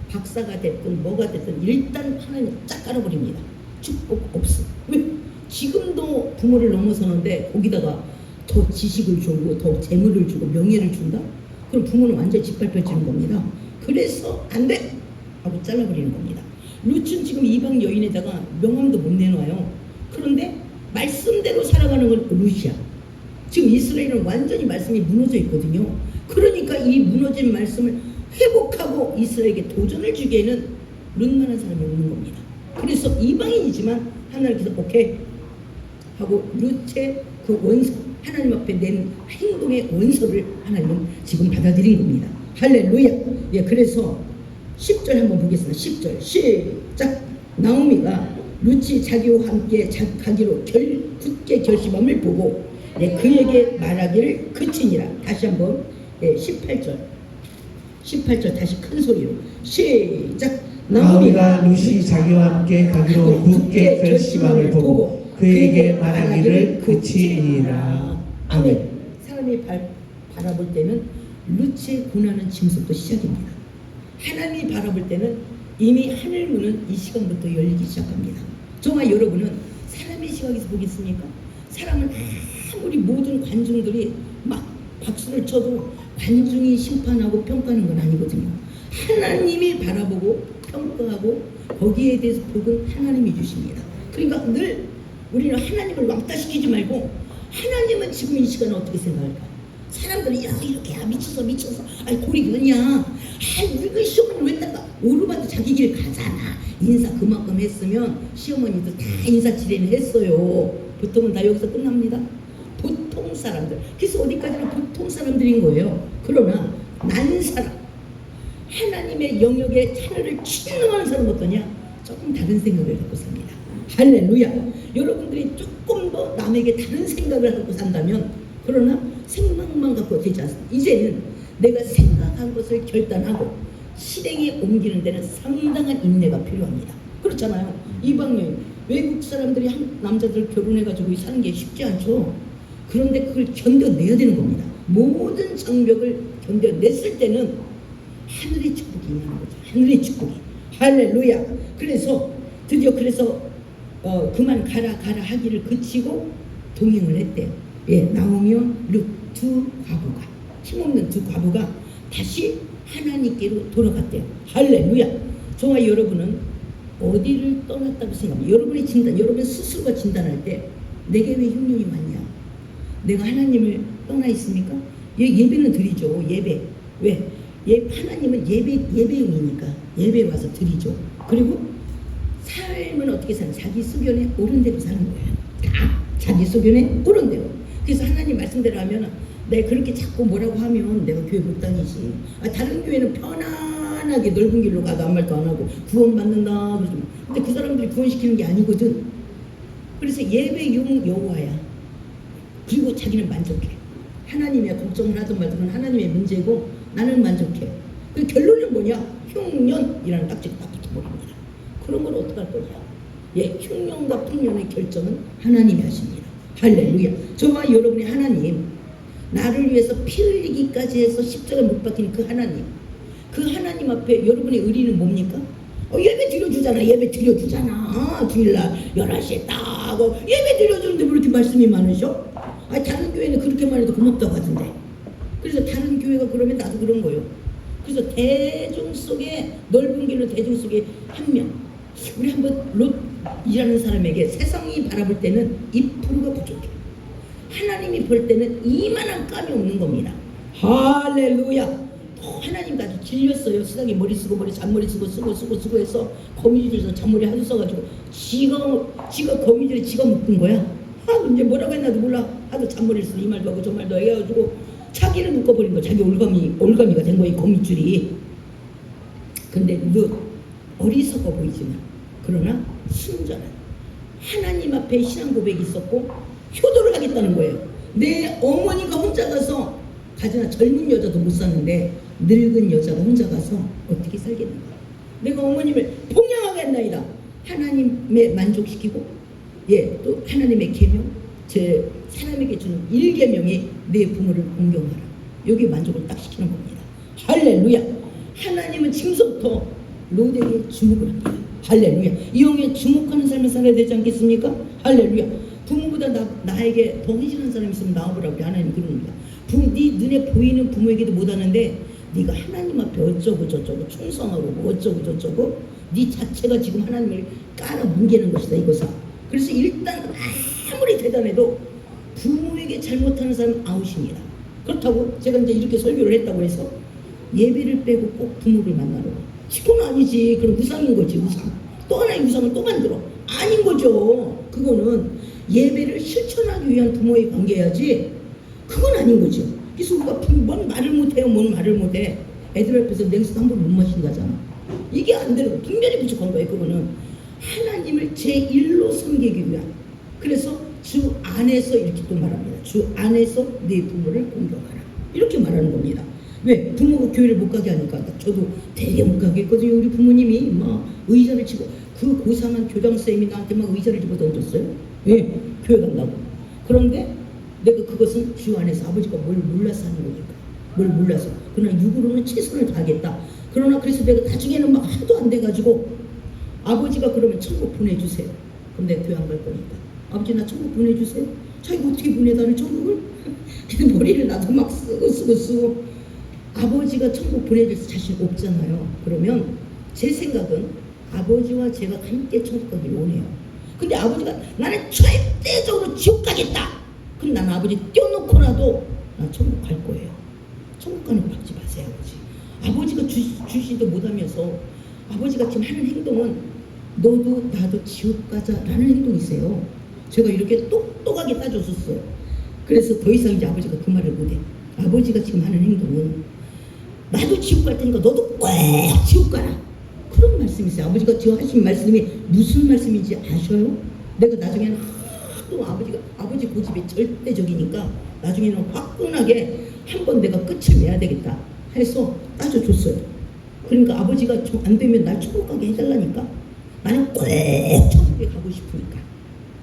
박사가 됐든 뭐가 됐든 일단 하나님 쫙 깔아버립니다. 축복 없어. 왜? 지금도 부모를 넘어서는데 거기다가 더 지식을 주고 더 재물을 주고 명예를 준다? 그럼 부모는 완전히 짓밟혀지는 겁니다. 그래서 안 돼! 하고 잘라버리는 겁니다. 룻은 지금 이방 여인에다가 명함도 못 내놔요. 그런데 말씀대로 살아가는 건 룻이야. 지금 이스라엘은 완전히 말씀이 무너져 있거든요. 그러니까 이 무너진 말씀을 회복하고 이스라엘에게 도전을 주기에는 룻만한 사람이 없는 겁니다. 그래서 이방인이지만 하나님께서 오케이 하고 룻의 그 원서, 하나님 앞에 낸 행동의 원서를 하나님은 지금 받아들인 겁니다. 할렐루야. 그래서 10절 한번 보겠습니다. 10절 시작. 나오미가 룻이 자기와 함께 가기로 굳게 결심함을 보고 그에게 말하기를 그치니라. 다시 한번 18절 다시 큰 소리로 시작. 나오미가 룻이 자기와 함께 가기로 굳게 결심함을 보고 그에게 말하기를 그치니라. 아멘. 사람이 바라볼 때는 룻의 고난은 지금부터 시작입니다. 하나님이 바라볼 때는 이미 하늘 문은 이 시간부터 열리기 시작합니다. 정말 여러분은 사람의 시각에서 보겠습니까? 사람은 아무리 모든 관중들이 막 박수를 쳐도 관중이 심판하고 평가하는 건 아니거든요. 하나님이 바라보고 평가하고 거기에 대해서 복은 하나님이 주십니다. 그러니까 늘 우리는 하나님을 왕따시키지 말고 하나님은 지금 이 시간에 어떻게 생각할까? 사람들이 야 이렇게 미쳐서 아이 골이 그러냐, 우리가 시어머니 왜 닦아? 오르바도 자기 길 가잖아. 인사 그만큼 했으면 시어머니도 다 인사 지뢰를 했어요. 보통은 다 여기서 끝납니다. 보통 사람들. 그래서 어디까지나 보통 사람들인 거예요. 그러나 난 사람, 하나님의 영역에 하늘을 충만한 사람 어떠냐? 조금 다른 생각을 갖고 삽니다. 할렐루야. 여러분들이 조금 더 남에게 다른 생각을 갖고 산다면, 그러나 생각만 갖고 되지 않습니다. 이제는 내가 생각한 것을 결단하고 실행에 옮기는 데는 상당한 인내가 필요합니다. 그렇잖아요. 이방인 외국 사람들이 한 남자들 결혼해가지고 사는 게 쉽지 않죠. 그런데 그걸 견뎌내야 되는 겁니다. 모든 장벽을 견뎌냈을 때는 하늘의 축복이 임하는 거죠. 하늘의 축복이. 할렐루야. 그래서 드디어 그만 가라 하기를 그치고 동행을 했대요. 예, 나오며 룻 두 과부가, 힘없는 두 과부가 다시 하나님께로 돌아갔대요. 할렐루야. 저와 여러분은 어디를 떠났다고 생각합니까? 여러분의 진단, 여러분 스스로가 진단할 때 내게 왜 흉년이 왔냐? 내가 하나님을 떠나 있습니까? 예배는 드리죠. 예배. 왜? 하나님은 예배용이니까 예배 와서 드리죠. 그리고 삶은 어떻게 사는? 자기 소견에 옳은 대로 사는 거예요. 다 자기 소견에 옳은 대로. 그래서 하나님 말씀대로 하면 내가 그렇게 자꾸 뭐라고 하면 내가 교회 못 다니지. 다른 교회는 편안하게 넓은 길로 가도 아무 말도 안 하고 구원받는다 그러죠. 근데 그 사람들이 구원시키는 게 아니거든. 그래서 예배용 여호와야. 그리고 자기는 만족해. 하나님의 걱정을 하든 말든 그건 하나님의 문제고 나는 만족해. 그 결론은 뭐냐? 흉년이라는 딱지가 딱 붙어버립니다. 그런 걸 어떡할 거냐? 예, 흉년과 풍년의 결정은 하나님이 하십니다. 할렐루야. 저와 여러분의 하나님, 나를 위해서 피 흘리기까지 해서 십자가 못 박힌 그 하나님 앞에 여러분의 의리는 뭡니까? 예배 드려주잖아. 예배 드려주잖아. 주일날 11시에 딱 하고 예배 드려주는데 왜 이렇게 말씀이 많으셔? 다른 교회는 그렇게만 해도 고맙다고 하던데. 그래서 다른 교회가 그러면 나도 그런 거예요. 그래서 대중 속에, 넓은 길로 대중 속에 한 명, 우리 한번 롯이라는 사람에게 세상이 바라볼 때는 2%가 부족해. 하나님이 볼 때는 이만한 깜이 없는 겁니다. 할렐루야. 하나님 아주 질렸어요. 세상에 머리 쓰고 잔머리 쓰고 해서 거미줄에서 잔머리 하도 써가지고 지가 거미줄에 지가 묶은 거야. 이제 뭐라고 했나도 몰라. 하도 잔머리를 쓰고 이 말도 하고 저 말도 해가지고 자기를 묶어버린 거. 자기 올가미가 된 거예요. 거미줄이. 근데 룻 어리석어 보이지만 그러나 순전한 하나님 앞에 신앙 고백이 있었고 효도를 하겠다는 거예요. 내 어머니가 혼자 가서 가지나 젊은 여자도 못 사는데 늙은 여자가 혼자 가서 어떻게 살겠는가. 내가 어머님을 봉양하겠나이다. 하나님의 만족시키고 또 하나님의 계명, 제 사람에게 주는 1계명이 내 부모를 공경하라. 여기 만족을 딱 시키는 겁니다. 할렐루야. 하나님은 지금부터 롯에게 주목을 합니다. 할렐루야. 이용에 주목하는 삶을 살아야 되지 않겠습니까? 할렐루야. 부모보다 나에게 더 헌신한 사람이 있으면 나와보라고 하나님 그럽니다. 네 눈에 보이는 부모에게도 못하는데 네가 하나님 앞에 어쩌고 저쩌고 충성하고 뭐 어쩌고 저쩌고 네 자체가 지금 하나님을 깔아뭉개는 것이다 이거사. 그래서 일단 아무리 대단해도 부모에게 잘못하는 사람은 아웃입니다. 그렇다고 제가 이제 이렇게 설교를 했다고 해서 예배를 빼고 꼭 부모를 만나러 그건 아니지. 그럼 우상인 거지. 우상. 또 하나의 우상을 또 만들어. 아닌 거죠. 그거는 예배를 실천하기 위한 부모의 관계야지 그건 아닌 거죠. 그래서 우리가 뭔 말을 못해요. 뭔 말을 못해. 애들 앞에서 냉수 한 번 못 마신다잖아. 이게 안 되는 거. 분명히 부족한 거예요. 그거는 하나님을 제1로 섬기기 위한. 그래서 주 안에서 이렇게 또 말합니다. 주 안에서 네 부모를 공경하라. 이렇게 말하는 겁니다. 왜? 부모가 교회를 못 가게 하니까. 저도 되게 못 가게 했거든요. 우리 부모님이 막 의자를 치고, 그 고상한 교장선생님이 나한테 막 의자를 집어 던졌어요. 왜? 교회 간다고. 그런데 내가 그것은 주 안에서 아버지가 뭘 몰라서 하는 거니까. 뭘 몰라서. 그러나 육으로는 최선을 다하겠다. 그러나 그래서 내가 나중에는 막 하도 안 돼가지고 아버지가 그러면 천국 보내주세요. 그럼 내가 교회 안 갈 거니까. 아버지 나 천국 보내주세요. 자기가 어떻게 보내다니 천국을? 그냥 머리를 나도 막 쓰고 아버지가 천국 보내줄 자신 없잖아요. 그러면 제 생각은 아버지와 제가 함께 천국 가기를 원해요. 근데 아버지가 나는 절대적으로 지옥 가겠다. 그럼 나는 아버지 떼어놓고라도 나 천국 갈 거예요. 천국 가는 거 받지 마세요. 아버지가 주시도 못하면서 아버지가 지금 하는 행동은 너도 나도 지옥 가자라는 행동이세요. 제가 이렇게 똑똑하게 따져줬어요. 그래서 더 이상 이제 아버지가 그 말을 못해. 아버지가 지금 하는 행동은 나도 지옥 갈 테니까 너도 꼭 지옥 가라. 그런 말씀이세요. 아버지가 지금 하신 말씀이 무슨 말씀인지 아셔요? 내가 나중에는 하도 아버지 고집이 절대적이니까 나중에는 화끈하게 한번 내가 끝을 내야 되겠다 해서 따져줬어요. 그러니까 아버지가 안 되면 날 천국 가게 해달라니까. 나는 꼭 천국에 가고 싶으니까.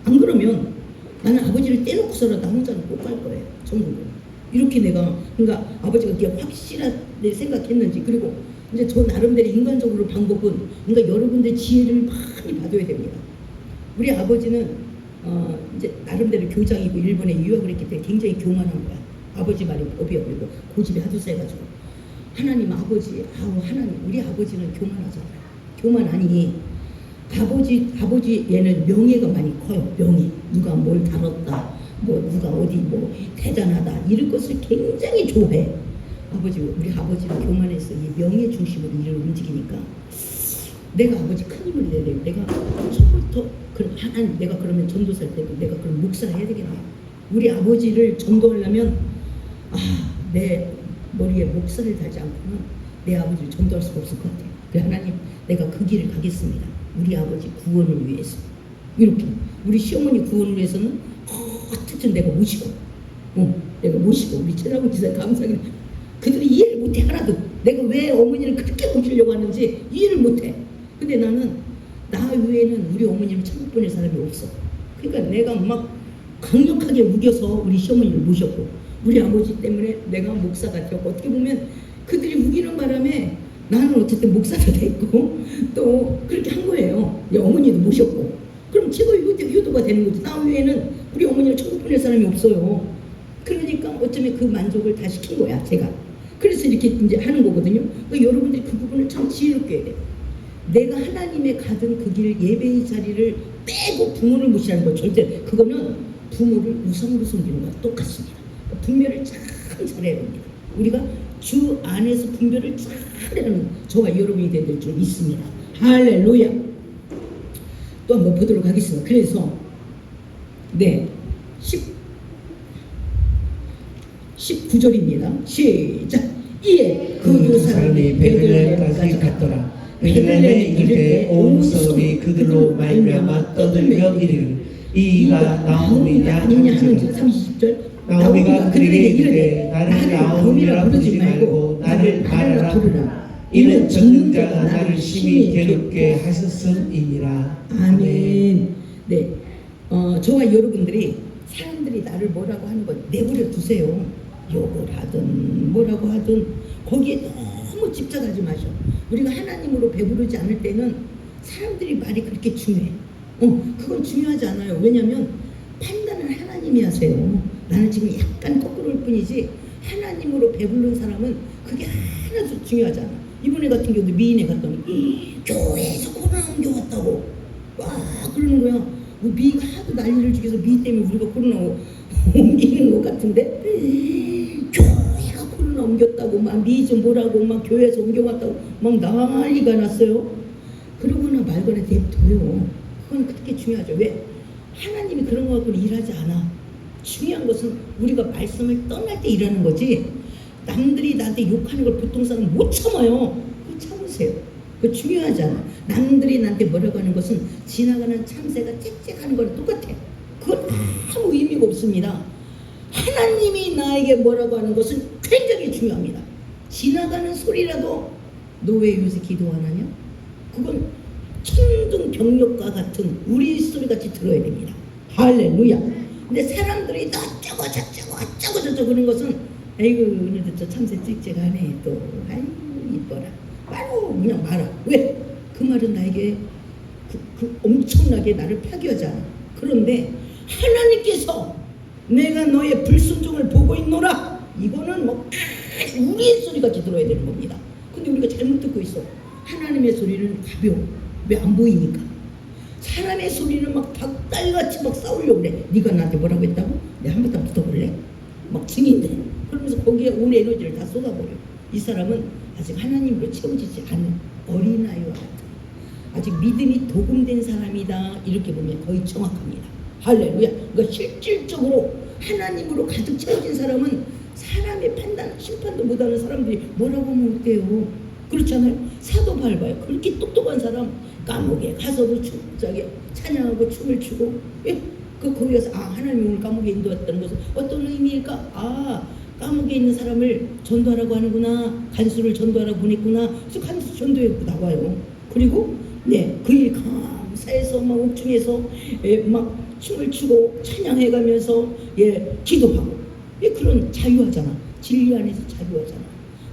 안 그러면 나는 아버지를 떼놓고서라도 혼자는 못 갈 거예요. 천국을. 이렇게 내가, 그러니까 아버지가 그게 확실하게 생각했는지. 그리고 이제 저 나름대로 인간적으로 방법은, 그러니까 여러분들 지혜를 많이 받아야 됩니다. 우리 아버지는 이제 나름대로 교장이고 일본에 유학을 했기 때문에 굉장히 교만한 거야. 아버지 말이 법이야. 그리고 고집이 하도 세가지고 하나님 아버지, 하나님, 우리 아버지는 교만하잖아요. 교만하니 아버지 얘는 명예가 많이 커요. 명예. 누가 뭘 다뤘다, 뭐 누가 어디 뭐 대단하다 이런 것을 굉장히 좋아해. 우리 아버지는 교만해서 이 명예 중심으로 일을 움직이니까 내가 아버지 큰 힘을 내야 돼. 내가 처음부터 그럼 하나님, 내가 그러면 전도사일 때도 내가 그럼 목사를 해야 되겠네. 우리 아버지를 전도하려면 내 머리에 목사를 달지 않고는 내 아버지를 전도할 수가 없을 것 같아요. 그래, 하나님, 내가 그 길을 가겠습니다. 우리 아버지 구원을 위해서. 이렇게 우리 시어머니 구원을 위해서는 어쨌든 내가 모시고 우리 최나무 지사 감사하게 그들이 이해를 못해. 하나도 내가 왜 어머니를 그렇게 모시려고 하는지 이해를 못해. 근데 나는 나 외에는 우리 어머니를 천국 보낼 사람이 없어. 그러니까 내가 막 강력하게 우겨서 우리 시어머니를 모셨고 우리 아버지 때문에 내가 목사가 되었고, 어떻게 보면 그들이 우기는 바람에 나는 어쨌든 목사가 됐고 또 그렇게 한 거예요. 어머니도 모셨고. 그럼 최고의 효도가 되는 거지. 나 외에는 우리 어머니를 천국 보낼 사람이 없어요. 그러니까 어쩌면 그 만족을 다 시킨 거야, 제가. 그래서 이렇게 이제 하는 거거든요. 그러니까 여러분들이 그 부분을 참 지혜롭게 해야 돼. 내가 하나님의 가든 그 길 예배의 자리를 빼고 부모를 무시하는 거 절대, 그거는 부모를 우상으로 섬기는 거와 똑같습니다. 분별을 참 잘해야 됩니다. 우리가 주 안에서 분별을 잘하는 저와 여러분이 될 줄 믿습니다. 할렐루야. 또 한번 보도록 하겠습니다. 그래서 19절입니다. 시작. 이에 그 두 사람이 베들레헴까지 갔더라. 베들레헴에 이를 때 온 성이 그들로 말미암아 떠들며 이르기를 이가 나오미냐 하는지라. 30절. 나오미가 그에게 이르되 나를 나오미라 부르지 말고 나를 마라라 부르라. 이는 적는 자가 나를 심히 괴롭게 하셨음이니라. 아멘. 네, 저와 여러분들이 사람들이 나를 뭐라고 하는 거 내버려 두세요. 욕을 하든 뭐라고 하든 거기에 너무 집착하지 마셔. 우리가 하나님으로 배부르지 않을 때는 사람들이 말이 그렇게 중요해. 그건 중요하지 않아요. 왜냐하면 판단은 하나님이 하세요. 나는 지금 약간 거꾸로일 뿐이지 하나님으로 배부른 사람은 그게 하나도 중요하지 않아. 이번에 같은 경우도 미인에 갔더니 교회에서 코로나 옮겨왔다고 와 그러는 거야. 미가 하도 난리를 죽여서 미 때문에 우리가 코로나 옮기는 것 같은데 교회가 코로나 옮겼다고 막 미 좀 보라고 막 교회에서 옮겨왔다고 막 난리가 났어요. 그러거나 말거나 냅둬요. 그건 그렇게 중요하죠. 왜? 하나님이 그런 거 갖고 일하지 않아. 중요한 것은 우리가 말씀을 떠날 때 일하는 거지. 남들이 나한테 욕하는 걸 보통 사람은 못 참아요. 그거 참으세요. 그거 중요하지 않아. 남들이 나한테 뭐라고 하는 것은 지나가는 참새가 짹짹하는 거랑 똑같아. 그건 아무 의미가 없습니다. 하나님이 나에게 뭐라고 하는 것은 굉장히 중요합니다. 지나가는 소리라도 너 왜 요새 기도 안 하냐? 그건 천둥병력과 같은 우리 소리같이 들어야 됩니다. 할렐루야. 근데 사람들이 너 어쩌고 저쩌고 어쩌고 저쩌고 그러는 것은 아이고 오늘도 저 참새 찍찍하네 또 아이고 이뻐라 바로 그냥 말아. 왜? 그 말은 나에게 그 엄청나게 나를 파괴하잖아. 그런데 하나님께서 내가 너의 불순종을 보고 있노라, 이거는 뭐 우리의 소리같이 들어야 되는 겁니다. 근데 우리가 잘못 듣고 있어. 하나님의 소리는 가벼워. 왜 안 보이니까. 사람의 소리는 막 닭달같이 막 싸우려고 그래. 네가 나한테 뭐라고 했다고? 내가 한 번 더 붙어볼래? 막 증인돼. 그러면서 거기에 온 에너지를 다 쏟아버려. 이 사람은 아직 하나님으로 채워지지 않은 어린아이와 같아. 아직 믿음이 도금된 사람이다. 이렇게 보면 거의 정확합니다. 할렐루야. 그러니까 실질적으로 하나님으로 가득 채워진 사람은 사람의 판단, 심판도 못하는 사람들이 뭐라고 하면 어때요? 그렇잖아요. 사도 밟아요. 그렇게 똑똑한 사람 감옥에 가서도 저기 찬양하고 춤을 추고, 예? 거기 가서 하나님이 오늘 감옥에 인도했다는 것은 어떤 의미일까? 감옥에 있는 사람을 전도하라고 하는구나. 간수를 전도하라고 보냈구나. 그래서 간수 전도해 나와요. 그리고 그 일 감사해서 막 옥중에서 막 춤을 추고 찬양해가면서 기도하고, 그런 자유하잖아. 진리 안에서 자유하잖아.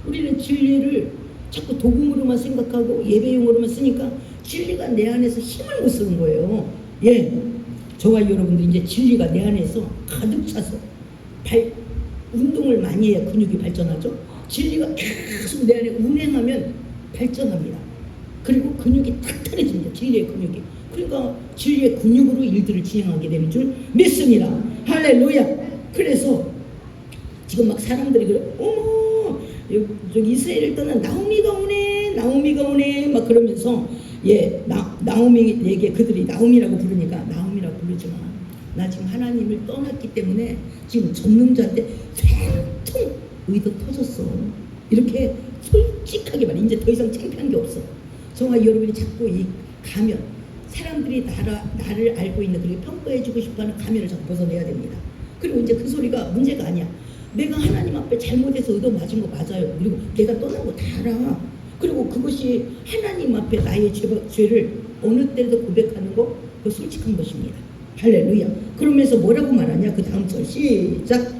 우리는 진리를 자꾸 도금으로만 생각하고 예배용으로만 쓰니까 진리가 내 안에서 힘을 못 쓰는 거예요. 저와 여러분들 이제 진리가 내 안에서 가득 차서 운동을 많이 해야 근육이 발전하죠. 진리가 계속 내 안에 운행하면 발전합니다. 그리고 근육이 탄탄해집니다. 진리의 근육이. 그러니까 진리의 근육으로 일들을 진행하게 되는 줄 믿습니다. 할렐루야. 그래서 지금 막 사람들이 그래, 어머 저기 이스라엘을 떠난 나오미가 오네 막 그러면서 나오미에게 그들이 나오미라고 부르니까 나오미라고 부르지 마. 나 지금 하나님을 떠났기 때문에 지금 전능자한테 통 의도 터졌어. 이렇게 솔직하게 말해. 이제 더 이상 창피한 게 없어. 저와 여러분이 자꾸 이 가면, 사람들이 나를 알고 있는, 그리고 평가해주고 싶어하는 가면을 자꾸 벗어내야 됩니다. 그리고 이제 그 소리가 문제가 아니야. 내가 하나님 앞에 잘못해서 의도 맞은 거 맞아요. 그리고 내가 떠난 거 다 알아. 그리고 그것이 하나님 앞에 나의 죄를 어느 때도 고백하는 거, 그거 솔직한 것입니다. 할렐루야. 그러면서 뭐라고 말하냐? 그 다음 절 시작.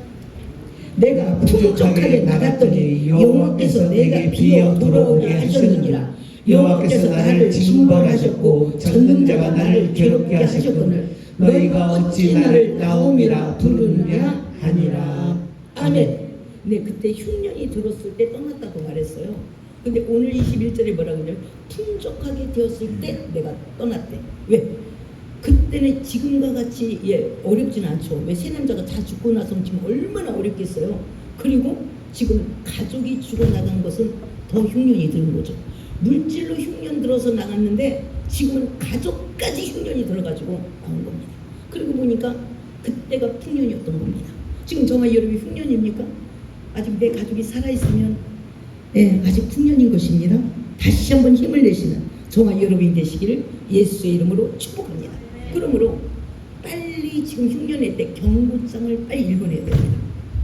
내가 풍족하게 나갔더니 여호와께서 내게 비어 돌아오게 하셨느니라. 여호와께서 나를 징벌하셨고 전능자가 나를 괴롭게 하셨거늘 너희가 어찌 나를 나오미라 부르느냐 하니라. 아멘. 그때 흉년이 들었을 때 떠났다고 말했어요. 근데 오늘 21절에 뭐라고 하냐면 풍족하게 되었을 때 내가 떠났대. 왜? 그때는 지금과 같이 어렵진 않죠. 왜 세 남자가 다 죽고 나서 지금 얼마나 어렵겠어요. 그리고 지금 가족이 죽어나간 것은 더 흉년이 드는 거죠. 물질로 흉년 들어서 나갔는데 지금은 가족까지 흉년이 들어가지고 나온 겁니다. 그리고 보니까 그때가 풍년이었던 겁니다. 지금 저와 여러분이 흉년입니까? 아직 내 가족이 살아있으면 아직 풍년인 것입니다. 다시 한번 힘을 내시는 저와 여러분이 되시기를 예수의 이름으로 축복합니다. 그러므로 빨리 지금 흉년의 때 경고장을 빨리 읽어내야 됩니다.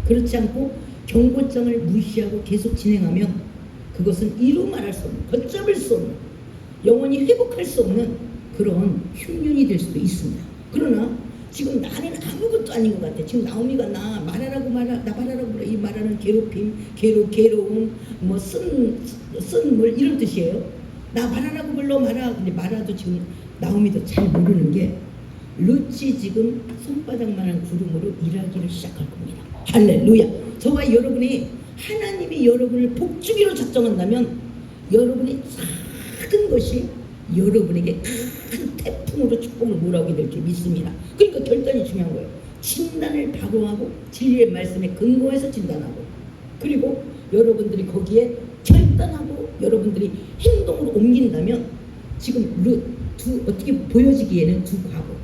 그렇지 않고 경고장을 무시하고 계속 진행하면 그것은 이루 말할 수 없는, 걷잡을 수 없는, 영원히 회복할 수 없는 그런 흉년이 될 수도 있습니다. 그러나 지금 나는 아무것도 아닌 것 같아. 지금 나오미가 나 말하라고 그래. 이 말하는 괴롭힘, 괴로움, 뭐 쓴물 이런 뜻이에요. 나 말하라고 불러 말아. 근데 말아도 지금 나오미도 잘 모르는 게 룻이 지금 손바닥만한 구름으로 일하기를 시작할 겁니다. 할렐루야. 저와 여러분이 하나님이 여러분을 복주기로 작정한다면 여러분이 작은 것이 여러분에게 큰 태풍으로 축복을 몰아오게 될 줄 믿습니다. 그러니까 결단이 중요한 거예요. 진단을 바로 하고 진리의 말씀에 근거해서 진단하고, 그리고 여러분들이 거기에 결단하고 여러분들이 행동으로 옮긴다면 지금 룻 어떻게 보여지기에는 두 과부,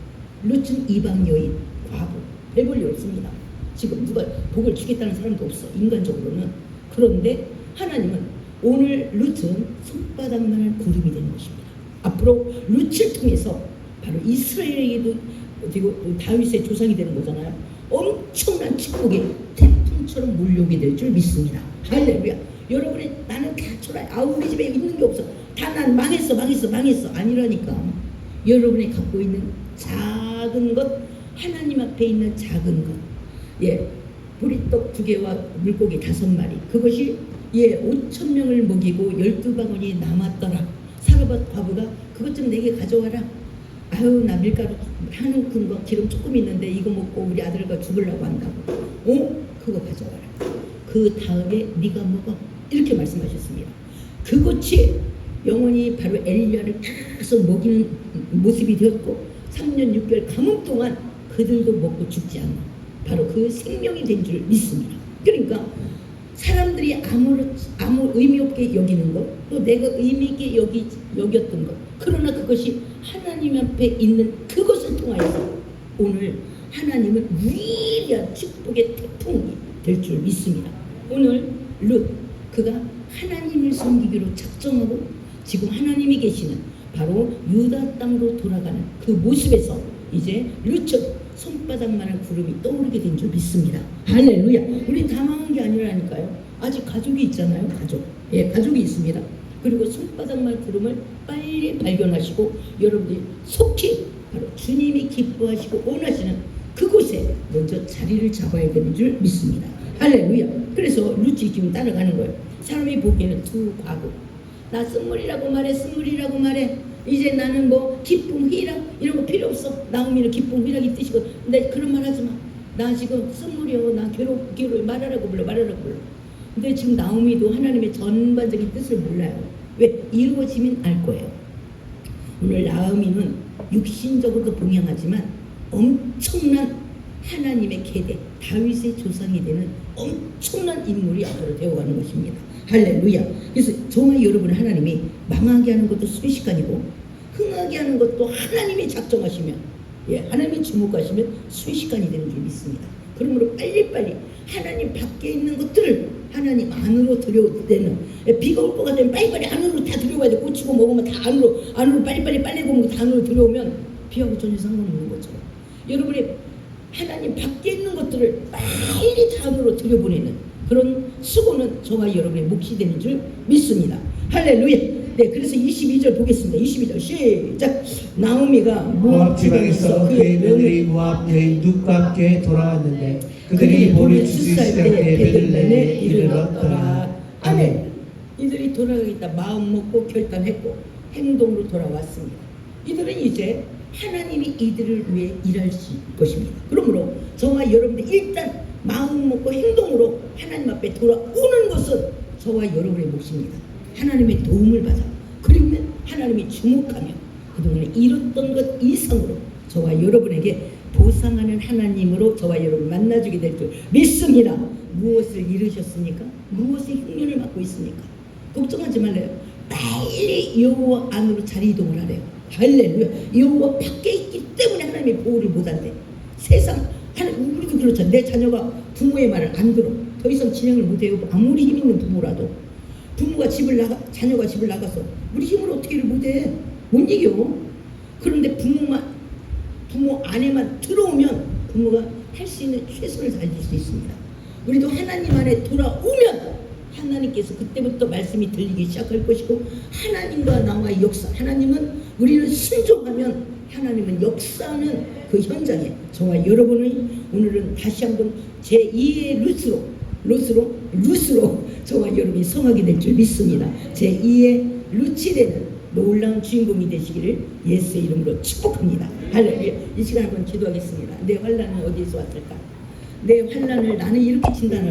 룻은 이방 여인, 과부, 별 볼 일 없습니다. 지금 누가 복을 주겠다는 사람도 없어, 인간적으로는. 그런데 하나님은 오늘 룻은 손바닥만한 구름이 되는 것입니다. 앞으로 룻을 통해서 바로 이스라엘에게도 그리고 다윗의 조상이 되는 거잖아요. 엄청난 축복이 태풍처럼 몰려오게 될 줄 믿습니다. 할렐루야. 여러분이 나는 다 초라해. 우리 집에 있는 게 없어. 다 난 망했어. 아니라니까. 여러분이 갖고 있는 작은 것, 하나님 앞에 있는 작은 것. 예, 보리떡 2개와 물고기 5마리. 그것이 5,000명을 먹이고 12바구니 남았더라. 사르밧 과부가 그것 좀 내게 가져와라. 아유, 나 밀가루 한 움큼 거 기름 조금 있는데 이거 먹고 우리 아들과 죽으려고 한다고. 그거 가져와라. 그 다음에 네가 먹어. 이렇게 말씀하셨습니다. 그것이 영원히 바로 엘리야를 계속 먹이는 모습이 되었고 3년 6개월 가뭄 동안 그들도 먹고 죽지 않아. 바로 그 생명이 된 줄 믿습니다. 그러니까 사람들이 아무 의미 없게 여기는 것, 또 내가 의미 있게 여겼던 것, 그러나 그것이 하나님 앞에 있는 그것을 통하여서 오늘 하나님은 위대한 축복의 태풍이 될 줄 믿습니다. 오늘 룻, 그가 하나님을 섬기기로 작정하고 지금 하나님이 계시는 바로 유다 땅으로 돌아가는 그 모습에서 이제 룻처럼 손바닥만한 구름이 떠오르게 된 줄 믿습니다. 할렐루야. 우리 다 망한 게 아니라니까요. 아직 가족이 있잖아요. 가족이 있습니다. 그리고 손바닥만 구름을 빨리 발견하시고 여러분들이 속히 바로 주님이 기뻐하시고 원하시는 그곳에 먼저 자리를 잡아야 되는 줄 믿습니다. 할렐루야. 그래서 룻이 지금 따라가는 거예요. 사람이 보기에는 두 과거. 나 쓴물이라고 말해. 이제 나는 뭐 기쁨, 희락 이런 거 필요 없어. 나오미는 기쁨, 희락이 뜻이고. 근데 그런 말 하지 마. 나 지금 쓴물이요. 나 괴로워. 말하라고 불러. 근데 지금 나오미도 하나님의 전반적인 뜻을 몰라요. 왜? 이루어지면 알 거예요. 오늘 나오미는 육신적으로도 봉양하지만 엄청난 하나님의 계대, 다윗의 조상이 되는 엄청난 인물이 앞으로 되어가는 것입니다. 할렐루야. 그래서 정말 여러분, 하나님이 망하게 하는 것도 순식간이고 흥하게 하는 것도 하나님이 작정하시면, 하나님이 주목하시면 순식간이 되는 줄 믿습니다. 그러므로 빨리빨리 하나님 밖에 있는 것들을 하나님 안으로 들여오되는, 비가 올 것 같으면 빨리빨리 안으로 다 들여와야 돼. 꽂히고 먹으면 다 안으로 빨리빨리 빨래고 먹고 다 안으로 들여오면 비하고 전혀 상관없는 것처럼 여러분이 하나님 밖에 있는 것들을 빨리 다 안으로 들여보내는 그런 수고는 저와 여러분의 몫이 되는 줄 믿습니다. 할렐루야. 네, 그래서 22절 보겠습니다. 22절 시작. 나오미가 모압 지방에서 그의 며느리 모압 여인 룻과 함께 돌아왔는데 그들이 볼을 주실 시간에 베들레헴에 이르렀더라. 아멘. 이들이 돌아가겠다 마음 먹고 결단했고 행동으로 돌아왔습니다. 이들은 이제 하나님이 이들을 위해 일하실 것입니다. 그러므로 저와 여러분들 일단 마음 먹고 행동으로 하나님 앞에 돌아오는 것은 저와 여러분의 몫입니다. 하나님의 도움을 받아, 그리고 하나님이 주목하며 그동안에 이뤘던 것 이상으로 저와 여러분에게 보상하는 하나님으로 저와 여러분 만나주게 될 줄 믿습니다. 무엇을 이루셨습니까? 무엇의 흉년을 맡고 있습니까? 걱정하지 말래요. 빨리 여호와 안으로 자리 이동을 하래요. 할렐루야. 여호와 밖에 있기 때문에 하나님의 보호를 못한대. 세상 우리도 그렇죠. 내 자녀가 부모의 말을 안 들어. 더 이상 진행을 못해요. 아무리 힘 있는 부모라도. 자녀가 집을 나가서 우리 힘으로 어떻게 일 못해. 못 이겨. 그런데 부모 안에만 들어오면 부모가 할 수 있는 최선을 다해줄 수 있습니다. 우리도 하나님 안에 돌아오면 하나님께서 그때부터 말씀이 들리기 시작할 것이고 하나님과 나와의 역사, 하나님은 우리를 순종하면 하나님은 역사하는 그 현장에 저와 여러분이 오늘은 다시 한번 제2의 룻으로 저와 여러분이 성하게 될 줄 믿습니다. 제2의 룻이 되는 놀라운 주인공이 되시기를 예수의 이름으로 축복합니다. 할렐루야. 이 시간 한번 기도하겠습니다. 내 환난은 어디에서 왔을까? 내 환난을 나는 이렇게 진단을